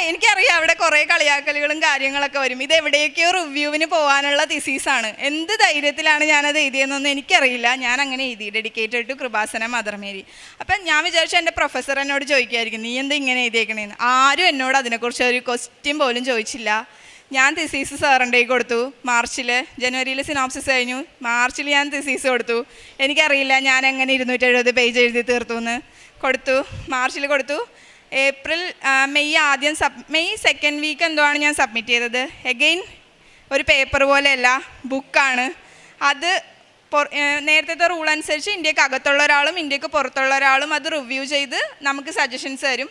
എനിക്കറിയാം അവിടെ കുറേ കളിയാക്കലുകളും കാര്യങ്ങളൊക്കെ വരും. ഇത് എവിടേക്കോ റിവ്യൂവിന് പോകാനുള്ള തിസീസാണ്. എന്ത് ധൈര്യത്തിലാണ് ഞാനത് എഴുതിയതെന്നൊന്നും എനിക്കറിയില്ല. ഞാൻ അങ്ങനെ എഴുതി, dedicated to Kripasanam mother Mary. അപ്പം ഞാൻ വിചാരിച്ചു എൻ്റെ പ്രൊഫസർ എന്നോട് ചോദിക്കുമായിരിക്കും നീ എന്താ ഇങ്ങനെ എഴുതിയേക്കണേന്ന്. ആരും എന്നോട് അതിനെക്കുറിച്ച് ഒരു ക്വസ്റ്റ്യൻ പോലും ചോദിച്ചില്ല. ഞാൻ തിസീസ് സാറിൻ്റെ കൊടുത്തു. ജനുവരിയിൽ സിനോപ്സിസ് കഴിഞ്ഞു, മാർച്ചിൽ ഞാൻ തിസീസ് കൊടുത്തു. എനിക്കറിയില്ല ഞാൻ എങ്ങനെ 270 പേജ് എഴുതി തീർത്തു എന്ന്. മാർച്ചിൽ കൊടുത്തു. മെയ് സെക്കൻഡ് വീക്ക് എന്തോ ആണ് ഞാൻ സബ്മിറ്റ് ചെയ്തത്. എഗെയിൻ ഒരു പേപ്പർ പോലെയല്ല, ബുക്കാണ്. അത് നേരത്തെ റൂൾ അനുസരിച്ച് ഇന്ത്യക്ക് അകത്തുള്ള ഒരാളും ഇന്ത്യക്ക് പുറത്തുള്ള ഒരാളും അത് റിവ്യൂ ചെയ്ത് നമുക്ക് സജഷൻസ് തരും.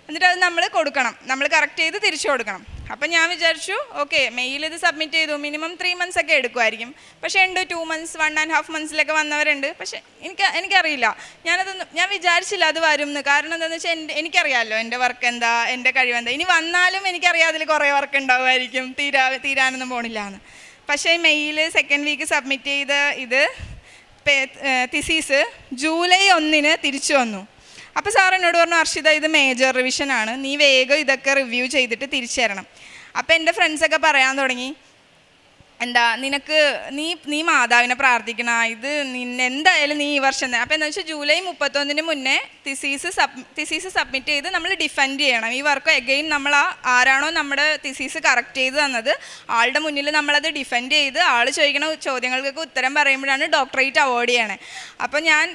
എന്നിട്ട് അത് നമ്മൾ കൊടുക്കണം, നമ്മൾ കറക്റ്റ് ചെയ്ത് തിരിച്ചു കൊടുക്കണം. അപ്പം ഞാൻ വിചാരിച്ചു ഓക്കെ മെയിൽ ഇത് സബ്മിറ്റ് ചെയ്തു, മിനിമം 3 months ഒക്കെ എടുക്കുമായിരിക്കും. പക്ഷേ ഉണ്ട് 2 months 1.5 months വന്നവരുണ്ട്. പക്ഷേ എനിക്കറിയില്ല, ഞാൻ വിചാരിച്ചില്ല അത് വരും എന്ന്. കാരണം എന്താണെന്ന് വെച്ചാൽ എനിക്കറിയാമല്ലോ എൻ്റെ വർക്ക് എന്താ, എൻ്റെ കഴിവെന്താ. ഇനി വന്നാലും എനിക്കറിയാം അതിൽ കുറേ വർക്ക് ഉണ്ടാവുമായിരിക്കും, തീരാനൊന്നും പോണില്ല എന്ന്. പക്ഷേ മെയിൽ സെക്കൻഡ് വീക്ക് സബ്മിറ്റ് ചെയ്ത ഇത് തിസീസ് ജൂലൈ 1 തിരിച്ചു വന്നു. അപ്പോൾ സാർ എന്നോട് പറഞ്ഞു അർഷിത ഇത് മേജർ റിവിഷനാണ്, നീ വേഗം ഇതൊക്കെ റിവ്യൂ ചെയ്തിട്ട് തിരിച്ചു തരണം. അപ്പോൾ എൻ്റെ ഫ്രണ്ട്സൊക്കെ പറയാൻ തുടങ്ങി എന്താ നിനക്ക് നീ മാതാവിനെ പ്രാർത്ഥിക്കണം, ഇത് എന്തായാലും നീ ഈ വർഷം തന്നെ. അപ്പോൾ എന്താ വെച്ചാൽ ജൂലൈ 31 മുന്നേ തിസീസ് സബ്മിറ്റ് ചെയ്ത് നമ്മൾ ഡിഫെൻഡ് ചെയ്യണം ഈ വർക്ക്. എഗെയിൻ നമ്മൾ ആരാണോ നമ്മുടെ തിസീസ് കറക്റ്റ് ചെയ്ത് തന്നത് ആളുടെ മുന്നിൽ നമ്മളത് ഡിഫെൻഡ് ചെയ്ത് ആൾ ചോദിക്കുന്ന ചോദ്യങ്ങൾക്കൊക്കെ ഉത്തരം പറയുമ്പോഴാണ് ഡോക്ടറേറ്റ് അവാർഡ് ചെയ്യണേ. അപ്പോൾ ഞാൻ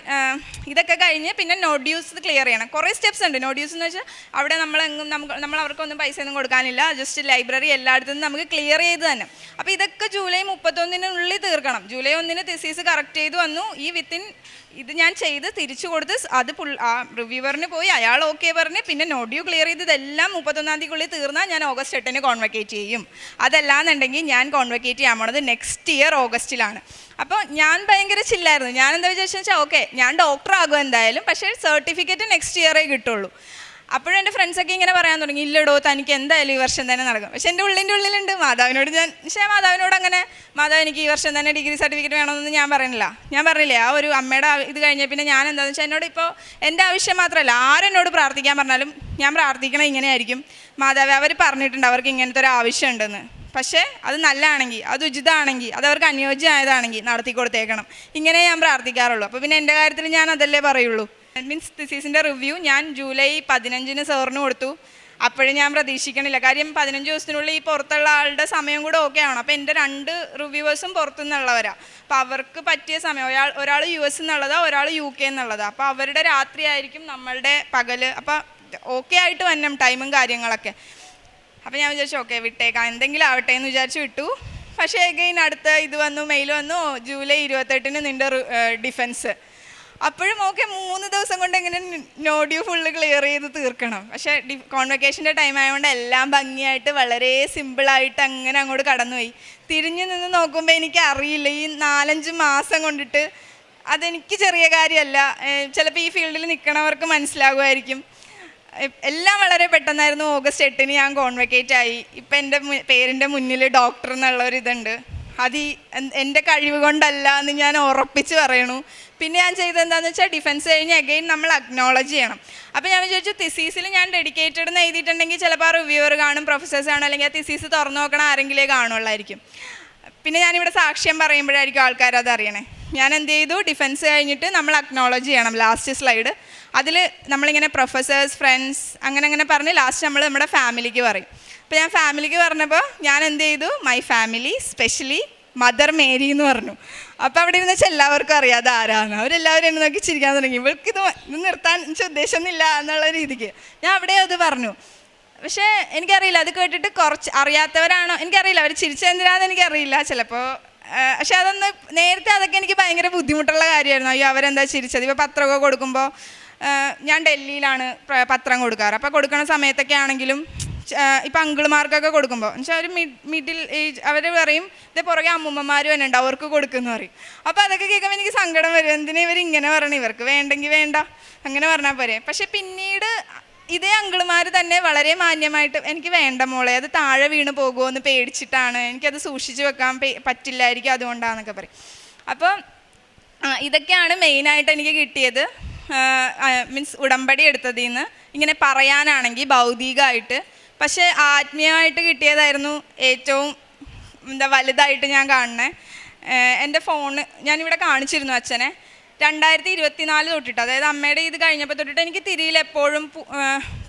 ഇതൊക്കെ കഴിഞ്ഞ് പിന്നെ നോഡ്യൂസ് ക്ലിയർ ചെയ്യണം. കുറേ സ്റ്റെപ്സ് ഉണ്ട്. നോഡ്യൂസ് എന്ന് വെച്ചാൽ അവിടെ നമ്മൾ അവർക്കൊന്നും പൈസ ഒന്നും കൊടുക്കാനില്ല, ജസ്റ്റ് ലൈബ്രറി എല്ലായിടത്തും നമുക്ക് ക്ലിയർ ചെയ്ത് തന്നെ. അപ്പോൾ ഇതൊക്കെ ജൂലൈ 31 തീർക്കണം. ജൂലൈ 1 തിസീസ് കറക്റ്റ് ചെയ്ത് വന്നു. ഇത് ഞാൻ ചെയ്ത് തിരിച്ചു കൊടുത്ത് അത് ആ റിവ്യൂവറിന് പോയി, അയാൾ ഓക്കെ പറഞ്ഞ് പിന്നെ നോഡ്യൂ ക്ലിയർ ചെയ്ത് ഇതെല്ലാം 31 തീർന്നാൽ ഞാൻ ഓഗസ്റ്റ് 8 കോൺവക്കേറ്റ് ചെയ്യും. അതല്ലാന്നുണ്ടെങ്കിൽ ഞാൻ കോൺവക്കേറ്റ് ചെയ്യാൻ പോണത് നെക്സ്റ്റ് ഇയർ ഓഗസ്റ്റിലാണ്. അപ്പോൾ ഞാൻ ഭയങ്കര ചില്ലായിരുന്നു. ഞാൻ എന്താ വിചാരിച്ചാൽ ഓക്കെ ഞാൻ ഡോക്ടർ ആകും എന്തായാലും, പക്ഷേ സർട്ടിഫിക്കറ്റ് നെക്സ്റ്റ് ഇയറേ കിട്ടുള്ളൂ. അപ്പോഴും എൻ്റെ ഫ്രണ്ട്സൊക്കെ ഇങ്ങനെ പറയാൻ തുടങ്ങി, ഇല്ലടോ തനിക്ക് എന്തായാലും ഈ വർഷം തന്നെ നടക്കും. പക്ഷെ എൻ്റെ ഉള്ളിലുണ്ട് മാതാവിനോട് മാതാവിനോട് അങ്ങനെ മാതാവ് എനിക്ക് ഈ വർഷം തന്നെ ഡിഗ്രി സർട്ടിഫിക്കറ്റ് വേണമെന്നൊന്നും ഞാൻ പറഞ്ഞില്ലേ. ആ ഒരു അമ്മയുടെ ഇത് കഴിഞ്ഞ പിന്നെ ഞാൻ എന്താണെന്ന് വെച്ചാൽ എന്നോട് ഇപ്പോൾ എൻ്റെ ആവശ്യം മാത്രമല്ല ആരെന്നോട് പ്രാർത്ഥിക്കാൻ പറഞ്ഞാലും ഞാൻ പ്രാർത്ഥിക്കണം ഇങ്ങനെയായിരിക്കും. മാതാവ് അവർ പറഞ്ഞിട്ടുണ്ട് അവർക്ക് ഇങ്ങനത്തെ ഒരു ആവശ്യം ഉണ്ടെന്ന്. പക്ഷേ അത് നല്ലതാണെങ്കിൽ, അത് ഉചിതമാണെങ്കിൽ, അത് അവർക്ക് അനുയോജ്യമായതാണെങ്കിൽ നടത്തി കൊടുത്തേക്കണം. ഇങ്ങനെ ഞാൻ പ്രാർത്ഥിക്കാറുള്ളൂ. അപ്പോൾ പിന്നെ എൻ്റെ കാര്യത്തിൽ ഞാൻ അതല്ലേ പറയുള്ളൂ. മീൻസ് തിസീസിൻ്റെ റിവ്യൂ ഞാൻ ജൂലൈ 15 സാറിന് കൊടുത്തു. അപ്പോഴും ഞാൻ പ്രതീക്ഷിക്കണില്ല, കാര്യം 15 ദിവസത്തിനുള്ളിൽ ഈ പുറത്തുള്ള ആളുടെ സമയം കൂടെ ഓക്കെ ആവണം. അപ്പോൾ എൻ്റെ 2 റിവ്യൂവേഴ്സും പുറത്തുനിന്നുള്ളവരാണ്. അപ്പോൾ അവർക്ക് പറ്റിയ സമയം ഒരാൾ US എന്നുള്ളതാണ്, ഒരാൾ UK എന്നുള്ളതാണ്. അപ്പോൾ അവരുടെ രാത്രി ആയിരിക്കും നമ്മളുടെ പകൽ. അപ്പോൾ ഓക്കെ ആയിട്ട് വരണം ടൈമും കാര്യങ്ങളൊക്കെ. അപ്പോൾ ഞാൻ വിചാരിച്ചു ഓക്കെ വിട്ടേക്കാം, എന്തെങ്കിലും ആവട്ടെ എന്ന് വിചാരിച്ച് വിട്ടു. പക്ഷേ എഗെയിൻ അടുത്ത ഇത് വന്നു, മെയിൽ വന്നു, ജൂലൈ 28 നിൻ്റെ ഡിഫൻസ്. അപ്പോഴും ഓക്കെ 3 ദിവസം കൊണ്ട് എങ്ങനെ നോഡ്യൂ ഫുള്ള് ക്ലിയർ ചെയ്ത് തീർക്കണം. പക്ഷേ കോൺവക്കേഷൻ്റെ ടൈം ആയതുകൊണ്ട് എല്ലാം ഭംഗിയായിട്ട് വളരെ സിമ്പിളായിട്ട് അങ്ങനെ അങ്ങോട്ട് കടന്നുപോയി. തിരിഞ്ഞു നിന്ന് നോക്കുമ്പോൾ എനിക്കറിയില്ല ഈ 4-5 മാസം കൊണ്ടിട്ട് അതെനിക്ക് ചെറിയ കാര്യമല്ല. ചിലപ്പോൾ ഈ ഫീൽഡിൽ നിൽക്കണവർക്ക് മനസ്സിലാകുമായിരിക്കും. എല്ലാം വളരെ പെട്ടെന്നായിരുന്നു. ഓഗസ്റ്റ് 8 ഞാൻ കോൺവക്കേറ്റ് ആയി. ഇപ്പം എൻ്റെ പേരിൻ്റെ മുന്നിൽ ഡോക്ടർ എന്നുള്ളൊരിതുണ്ട്. അത് എൻ്റെ കഴിവ് കൊണ്ടല്ല എന്ന് ഞാൻ ഉറപ്പിച്ച് പറയണു. പിന്നെ ഞാൻ ചെയ്തെന്താണെന്ന് വെച്ചാൽ ഡിഫൻസ് കഴിഞ്ഞ് അഗെയിൻ നമ്മൾ അക്നോളജ് ചെയ്യണം. അപ്പോൾ ഞാൻ വിചാരിച്ചു തിസീസിൽ ഞാൻ ഡെഡിക്കേറ്റഡ് എന്ന് എഴുതിയിട്ടുണ്ടെങ്കിൽ ചിലപ്പോൾ ആ റിവ്യൂവർ കാണും, പ്രൊഫസേഴ്സ് കാണും, അല്ലെങ്കിൽ ആ തിസീസ് തുറന്നു നോക്കണം ആരെങ്കിലേ കാണുള്ളായിരിക്കും. പിന്നെ ഞാനിവിടെ സാക്ഷ്യം പറയുമ്പോഴായിരിക്കും ആൾക്കാർ അത് അറിയണേ. ഞാൻ എന്ത് ചെയ്തു, ഡിഫൻസ് കഴിഞ്ഞിട്ട് നമ്മൾ അക്നോളജ് ചെയ്യണം. ലാസ്റ്റ് സ്ലൈഡ് അതിൽ നമ്മളിങ്ങനെ പ്രൊഫസേഴ്സ്, ഫ്രണ്ട്സ് അങ്ങനെ പറഞ്ഞ് ലാസ്റ്റ് നമ്മൾ നമ്മുടെ ഫാമിലിക്ക് പറയും. അപ്പോൾ ഞാൻ ഫാമിലിക്ക് പറഞ്ഞപ്പോൾ ഞാൻ എന്ത് ചെയ്തു, my family specially mother Mary എന്ന് പറഞ്ഞു. അപ്പോൾ അവിടെ ഇരുന്ന് വെച്ചാൽ എല്ലാവർക്കും അറിയാതെ ആരാണ്. അവരെല്ലാവരും എന്നെ നോക്കി ചിരിക്കാൻ തുടങ്ങി. ഇവൾക്ക് ഇത് നിർത്താൻ ഉദ്ദേശമൊന്നുമില്ല എന്നുള്ള രീതിക്ക് ഞാൻ അവിടെ അത് പറഞ്ഞു. പക്ഷേ എനിക്കറിയില്ല, അത് കേട്ടിട്ട് കുറച്ച് അറിയാത്തവരാണോ എനിക്കറിയില്ല, അവർ ചിരിച്ചെന്തിനാന്ന് എനിക്കറിയില്ല ചിലപ്പോൾ. പക്ഷെ അതൊന്ന് നേരത്തെ അതൊക്കെ എനിക്ക് ഭയങ്കര ബുദ്ധിമുട്ടുള്ള കാര്യമായിരുന്നു. അയ്യോ അവരെന്താ ചിരിച്ചത്. ഇപ്പോൾ പത്രമൊക്കെ കൊടുക്കുമ്പോൾ ഞാൻ ഡൽഹിയിലാണ് പത്രം കൊടുക്കാറ്. അപ്പോൾ കൊടുക്കുന്ന സമയത്തൊക്കെ ആണെങ്കിലും ഇപ്പം അങ്കിൾമാർക്കൊക്കെ കൊടുക്കുമ്പോൾ എന്നുവെച്ചാൽ ഒരു മിഡിൽ ഏജ് അവർ പറയും ഇതേ പുറകെ അമ്മൂമ്മമാരും തന്നെ ഉണ്ട് അവർക്ക് കൊടുക്കുമെന്ന് പറയും. അപ്പോൾ അതൊക്കെ കേൾക്കുമ്പോൾ എനിക്ക് സങ്കടം വരും. എന്തിനാ ഇവർ ഇങ്ങനെ പറയണം, ഇവർക്ക് വേണ്ടെങ്കിൽ വേണ്ട അങ്ങനെ പറഞ്ഞാൽ പോരെ. പക്ഷെ പിന്നീട് ഇതേ അങ്കിൾമാർ തന്നെ വളരെ മാന്യമായിട്ട് എനിക്ക് വേണ്ട മോളെ, അത് താഴെ വീണ് പോകുമോ എന്ന് പേടിച്ചിട്ടാണ്, എനിക്കത് സൂക്ഷിച്ച് വെക്കാൻ പറ്റില്ലായിരിക്കും, അതുകൊണ്ടാണെന്നൊക്കെ പറയും. അപ്പോൾ ഇതൊക്കെയാണ് മെയിനായിട്ട് എനിക്ക് കിട്ടിയത്. മീൻസ് ഉടമ്പടി എടുത്തതിൽ നിന്ന് ഇങ്ങനെ പറയാനാണെങ്കിൽ ഭൗതികമായിട്ട്. പക്ഷേ ആത്മീയമായിട്ട് കിട്ടിയതായിരുന്നു ഏറ്റവും വലുതായിട്ട് ഞാൻ കാണണേ. എൻ്റെ ഫോണ് ഞാനിവിടെ കാണിച്ചിരുന്നു അച്ഛനെ 2024 തൊട്ടിട്ട്, അതായത് അമ്മയുടെ ഇത് കഴിഞ്ഞപ്പോൾ തൊട്ടിട്ട് എനിക്ക് തിരിയിൽ എപ്പോഴും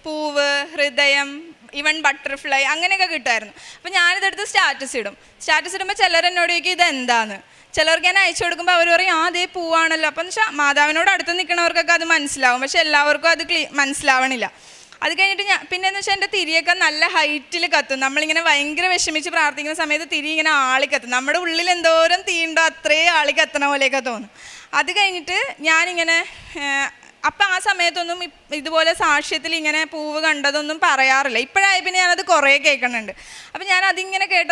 പൂവ്, ഹൃദയം, ഈവൻ ബട്ടർഫ്ലൈ അങ്ങനെയൊക്കെ കിട്ടുമായിരുന്നു. അപ്പോൾ ഞാനിതെടുത്ത് സ്റ്റാറ്റസ് ഇടുമ്പോൾ ചിലരെന്നോട് ചോദിക്കും ഇതെന്താന്ന്. ചിലർക്ക് ഞാൻ അയച്ചു കൊടുക്കുമ്പോൾ അവർ പറയും അതേ പൂവാണല്ലോ. അപ്പം എന്ന് വെച്ചാൽ മാതാവിനോട് അടുത്ത് നിൽക്കുന്നവർക്കൊക്കെ അത് മനസ്സിലാവും, പക്ഷെ എല്ലാവർക്കും അത് മനസ്സിലാവണില്ല. അത് കഴിഞ്ഞിട്ട് പിന്നെയെന്ന് വെച്ചാൽ എൻ്റെ തിരിയൊക്കെ നല്ല ഹൈറ്റിൽ കത്തും. നമ്മളിങ്ങനെ ഭയങ്കര വിഷമിച്ച് പ്രാർത്ഥിക്കുന്ന സമയത്ത് തിരി ഇങ്ങനെ ആളി കത്തും. നമ്മുടെ ഉള്ളിൽ എന്തോരം തീണ്ടോ അത്രയും ആളി കത്തണ പോലെയൊക്കെ തോന്നും. അത് കഴിഞ്ഞിട്ട് ഞാനിങ്ങനെ അപ്പം ആ സമയത്തൊന്നും ഇതുപോലെ സാക്ഷ്യത്തിൽ ഇങ്ങനെ പൂവ് കണ്ടതൊന്നും പറയാറില്ല. ഇപ്പോഴായി പിന്നെ ഞാനത് കുറേ കേൾക്കുന്നുണ്ട്. അപ്പം ഞാൻ അതിങ്ങനെ കേട്ട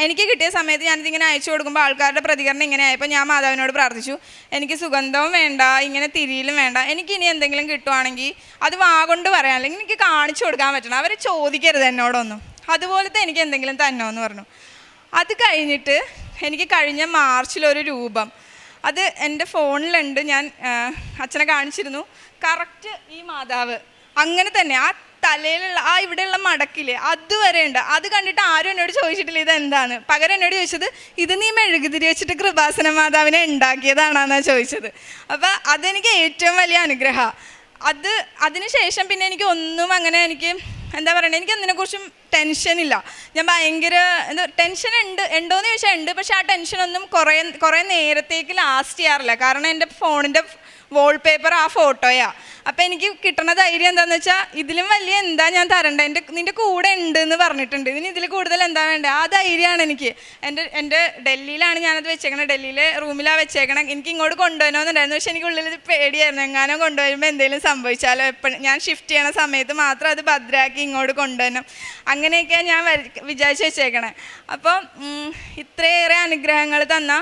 എനിക്ക് കിട്ടിയ സമയത്ത് ഞാനിതിങ്ങനെ അയച്ചു കൊടുക്കുമ്പോൾ ആൾക്കാരുടെ പ്രതികരണം ഇങ്ങനെ ആയപ്പോൾ ഞാൻ മാതാവിനോട് പ്രാർത്ഥിച്ചു, എനിക്ക് സുഗന്ധവും വേണ്ട, ഇങ്ങനെ തിരിയിലും വേണ്ട, എനിക്കിനി എന്തെങ്കിലും കിട്ടുവാണെങ്കിൽ അത് വാഗൊണ്ട് പറയാം, അല്ലെങ്കിൽ എനിക്ക് കാണിച്ചു കൊടുക്കാൻ പറ്റണം, അവർ ചോദിക്കരുത് എന്നോടൊന്നും, അതുപോലത്തെ എനിക്ക് എന്തെങ്കിലും തന്നോ എന്ന് പറഞ്ഞു. അത് കഴിഞ്ഞിട്ട് എനിക്ക് കഴിഞ്ഞ മാർച്ചിലൊരു രൂപം, അത് എൻ്റെ ഫോണിലുണ്ട്, ഞാൻ അച്ഛനെ കാണിച്ചിരുന്നു. കറക്റ്റ് ഈ മാതാവ് അങ്ങനെ തന്നെ ആ തലയിലുള്ള ഇവിടെയുള്ള മടക്കില്ലേ അതുവരെ ഉണ്ട്. അത് കണ്ടിട്ട് ആരും എന്നോട് ചോദിച്ചിട്ടില്ല ഇതെന്താണ്. പകരം എന്നോട് ചോദിച്ചത് ഇത് നീ മെഴുകുതിരി വെച്ചിട്ട് കൃപാസന മാതാവിനെ ഉണ്ടാക്കിയതാണെന്നാണ് ചോദിച്ചത്. അപ്പം അതെനിക്ക് ഏറ്റവും വലിയ അനുഗ്രഹമാണ്. അതിനുശേഷം പിന്നെ എനിക്ക് ഒന്നും അങ്ങനെ എനിക്ക് എന്താ പറയണത്, എനിക്ക് അതിനെക്കുറിച്ചും ടെൻഷനില്ല. ഞാൻ ഭയങ്കര ടെൻഷൻ ഉണ്ടോയെന്ന് ചോദിച്ചാൽ ഉണ്ട്. പക്ഷെ ആ ടെൻഷനൊന്നും കുറേ നേരത്തേക്ക് ലാസ്റ്റ് ചെയ്യാറില്ല. കാരണം എൻ്റെ ഫോണിൻ്റെ വാൾപേപ്പർ ആ ഫോട്ടോയാണ്. അപ്പം എനിക്ക് കിട്ടുന്ന ധൈര്യം എന്താണെന്ന് വെച്ചാൽ ഇതിലും വലിയ എന്താ ഞാൻ തരേണ്ടത്, നിൻ്റെ കൂടെ ഉണ്ട് എന്ന് പറഞ്ഞിട്ടുണ്ട്, ഇനി ഇതിൽ കൂടുതൽ എന്താ വേണ്ടത്, ആ ധൈര്യമാണ് എനിക്ക്. എൻ്റെ ഡൽഹിയിലാണ് ഞാനത് വെച്ചേക്കണത്, ഡൽഹിയിലെ റൂമിലാണ് വെച്ചേക്കണം. എനിക്ക് ഇങ്ങോട്ട് കൊണ്ടുവരണമെന്നുണ്ടായിരുന്നു. പക്ഷെ എനിക്ക് ഉള്ളിൽ പേടിയായിരുന്നു, എങ്ങാനും കൊണ്ടുവരുമ്പോൾ എന്തെങ്കിലും സംഭവിച്ചാലോ. എപ്പോഴും ഞാൻ ഷിഫ്റ്റ് ചെയ്യണ സമയത്ത് മാത്രം അത് ഭദ്രാക്കി ഇങ്ങോട്ട് കൊണ്ടുവരണം. അങ്ങനെയൊക്കെയാണ് ഞാൻ വിചാരിച്ച് വെച്ചേക്കണേ. അപ്പോൾ ഇത്രയേറെ അനുഗ്രഹങ്ങൾ തന്ന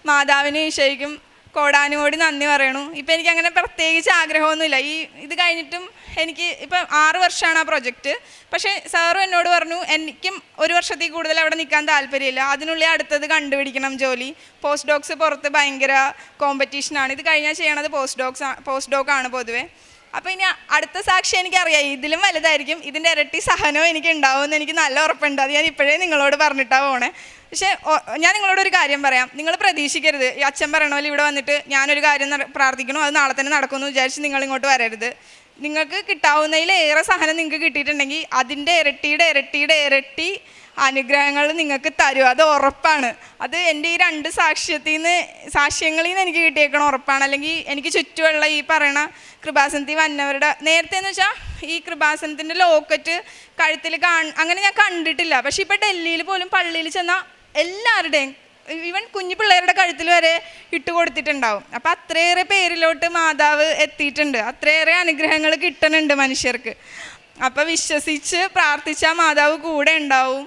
മാതാവിനും ഈശോയ്ക്കും കോടാനുകോടി നന്ദി പറയണു. ഇപ്പം എനിക്കങ്ങനെ പ്രത്യേകിച്ച് ആഗ്രഹമൊന്നുമില്ല. ഇത് കഴിഞ്ഞിട്ടും എനിക്ക് ഇപ്പം 6 വർഷമാണ് ആ പ്രൊജക്റ്റ്. പക്ഷേ സാറും എന്നോട് പറഞ്ഞു എനിക്കും 1 വർഷത്തിൽ കൂടുതൽ അവിടെ നിൽക്കാൻ താല്പര്യമില്ല, അതിനുള്ളിൽ അടുത്തത് കണ്ടുപിടിക്കണം ജോലി. പോസ്റ്റ് ഡോക്സ് പുറത്ത് ഭയങ്കര കോമ്പറ്റീഷനാണ്. ഇത് കഴിഞ്ഞാൽ ചെയ്യണത് പോസ്റ്റ് ഡോക്കാണ് പൊതുവേ. അപ്പോൾ ഇനി അടുത്ത സാക്ഷി എനിക്കറിയാം ഇതിലും വലുതായിരിക്കും, ഇതിൻ്റെ ഇരട്ടി സഹനവും എനിക്ക് ഉണ്ടാവുമെന്ന് എനിക്ക് നല്ല ഉറപ്പുണ്ട്. അത് ഞാൻ ഇപ്പോഴേ നിങ്ങളോട് പറഞ്ഞിട്ടാണ് പോണേ. പക്ഷേ ഞാൻ നിങ്ങളോടൊരു കാര്യം പറയാം, നിങ്ങൾ പ്രതീക്ഷിക്കരുത് ഈ അച്ഛൻ പറയണ പോലെ ഇവിടെ വന്നിട്ട് ഞാനൊരു കാര്യം പ്രാർത്ഥിക്കണു അത് നാളെ തന്നെ നടക്കുമെന്ന് വിചാരിച്ച് നിങ്ങളിങ്ങോട്ട് വരരുത്. നിങ്ങൾക്ക് കിട്ടാവുന്നതിലേറെ സഹനം നിങ്ങൾക്ക് കിട്ടിയിട്ടുണ്ടെങ്കിൽ അതിൻ്റെ ഇരട്ടിയുടെ ഇരട്ടി അനുഗ്രഹങ്ങൾ നിങ്ങൾക്ക് തരും, അത് ഉറപ്പാണ്. അത് എൻ്റെ ഈ 2 സാക്ഷ്യങ്ങളിൽ നിന്ന് എനിക്ക് കിട്ടിയേക്കണ ഉറപ്പാണ്. അല്ലെങ്കിൽ എനിക്ക് ചുറ്റുമുള്ള ഈ പറയണ കൃപാസനത്തിൽ വന്നവരുടെ നേരത്തെ എന്ന് വെച്ചാൽ ഈ കൃപാസനത്തിൻ്റെ ലോക്കറ്റ് കഴുത്തിൽ അങ്ങനെ ഞാൻ കണ്ടിട്ടില്ല. പക്ഷെ ഇപ്പം ഡൽഹിയിൽ പോലും പള്ളിയിൽ ചെന്നാൽ എല്ലാവരുടെയും ഈവൻ കുഞ്ഞു പിള്ളേരുടെ കഴുത്തിൽ വരെ ഇട്ട് കൊടുത്തിട്ടുണ്ടാവും. അപ്പം അത്രയേറെ പേരിലോട്ട് മാതാവ് എത്തിയിട്ടുണ്ട്, അത്രയേറെ അനുഗ്രഹങ്ങൾ കിട്ടുന്നുണ്ട് മനുഷ്യർക്ക്. അപ്പം വിശ്വസിച്ച് പ്രാർത്ഥിച്ചാൽ മാതാവ് കൂടെ ഉണ്ടാവും.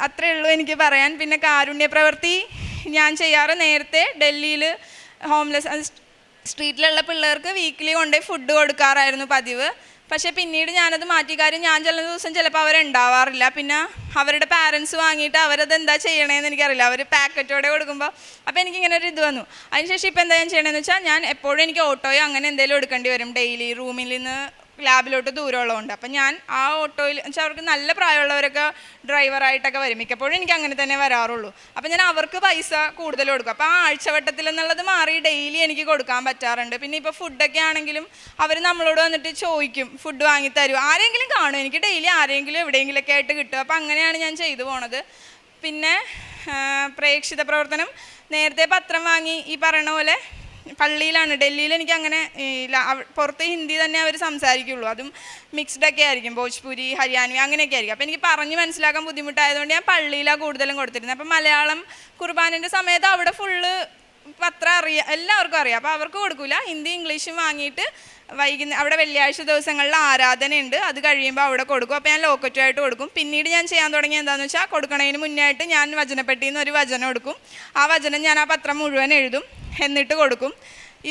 അത്രയേ ഉള്ളൂ എനിക്ക് പറയാൻ. പിന്നെ കാരുണ്യ പ്രവൃത്തി ഞാൻ ചെയ്യാറ്. നേരത്തെ ഡൽഹിയിൽ സ്ട്രീറ്റിലുള്ള പിള്ളേർക്ക് വീക്കിലി കൊണ്ടുപോയി ഫുഡ് കൊടുക്കാറായിരുന്നു പതിവ്. പക്ഷേ പിന്നീട് ഞാനത് മാറ്റി. കാര്യം ഞാൻ ചെല്ലുന്ന ദിവസം ചിലപ്പോൾ അവരുണ്ടാവാറില്ല. പിന്നെ അവരുടെ പാരൻസ് വാങ്ങിയിട്ട് അവരത് എന്താ ചെയ്യണേന്ന് എനിക്കറിയില്ല, അവർ പാക്കറ്റോടെ കൊടുക്കുമ്പോൾ. അപ്പോൾ എനിക്കിങ്ങനെ ഒരു ഇത് വന്നു. അതിനുശേഷം ഇപ്പോൾ എന്താ ഞാൻ ചെയ്യണമെന്ന് വെച്ചാൽ ഞാൻ എപ്പോഴും എനിക്ക് ഓട്ടോയോ അങ്ങനെ എന്തെങ്കിലും എടുക്കേണ്ടി വരും. ഡെയിലി റൂമിൽ നിന്ന് ലാബിലോട്ട് ദൂരമുള്ളതുകൊണ്ട്. അപ്പം ഞാൻ ആ ഓട്ടോയിൽ വെച്ചാൽ അവർക്ക് നല്ല പ്രായമുള്ളവരൊക്കെ ഡ്രൈവറായിട്ടൊക്കെ വരും. മിക്കപ്പോഴും എനിക്ക് അങ്ങനെ തന്നെ വരാറുള്ളൂ. അപ്പം ഞാൻ അവർക്ക് പൈസ കൂടുതൽ കൊടുക്കും. അപ്പോൾ ആ ആഴ്ചവട്ടത്തിൽ എന്നുള്ളത് മാറി ഡെയിലി എനിക്ക് കൊടുക്കാൻ പറ്റാറുണ്ട്. പിന്നെ ഇപ്പോൾ ഫുഡൊക്കെ ആണെങ്കിലും അവർ നമ്മളോട് വന്നിട്ട് ചോദിക്കും ഫുഡ് വാങ്ങിത്തരും. ആരെങ്കിലും കാണും, എനിക്ക് ഡെയിലി ആരെങ്കിലും എവിടെയെങ്കിലുമൊക്കെ ആയിട്ട് കിട്ടും. അപ്പോൾ അങ്ങനെയാണ് ഞാൻ ചെയ്തു പോണത്. പിന്നെ പ്രേക്ഷിത പ്രവർത്തനം നേരത്തെ പത്രം വാങ്ങി ഈ പറയണ പോലെ പള്ളിയിലാണ്. ഡൽഹിയിൽ എനിക്ക് അങ്ങനെ പുറത്ത് ഹിന്ദി തന്നെ അവർ സംസാരിക്കുള്ളൂ, അതും മിക്സ്ഡൊക്കെ ആയിരിക്കും, ഭോജ്പുരി ഹരിയാനവി അങ്ങനെയൊക്കെ ആയിരിക്കും. അപ്പോൾ എനിക്ക് പറഞ്ഞ് മനസ്സിലാക്കാൻ ബുദ്ധിമുട്ടായതുകൊണ്ട് ഞാൻ പള്ളിയിലാണ് കൂടുതലും കൊടുത്തിരുന്നത്. അപ്പം മലയാളം കുർബാനൻ്റെ സമയത്ത് അവിടെ ഫുള്ള് പത്രം എല്ലാവർക്കും അറിയാം. അപ്പോൾ അവർക്ക് കൊടുക്കില്ല, ഹിന്ദി ഇംഗ്ലീഷും വാങ്ങിയിട്ട് അവിടെ വെള്ളിയാഴ്ച ദിവസങ്ങളിൽ ആരാധനയുണ്ട്, അത് കഴിയുമ്പോൾ അവിടെ കൊടുക്കും. അപ്പോൾ ഞാൻ ലോക്കറ്റുമായിട്ട് കൊടുക്കും. പിന്നീട് ഞാൻ ചെയ്യാൻ തുടങ്ങിയ എന്താണെന്ന് വെച്ചാൽ കൊടുക്കണതിന് മുന്നേ ആയിട്ട് ഞാൻ വചനപ്പെട്ടിയിൽ നിന്ന് ഒരു വചനം എടുക്കും. ആ വചനം ഞാൻ ആ പത്രം മുഴുവൻ എഴുതും, എന്നിട്ട് കൊടുക്കും.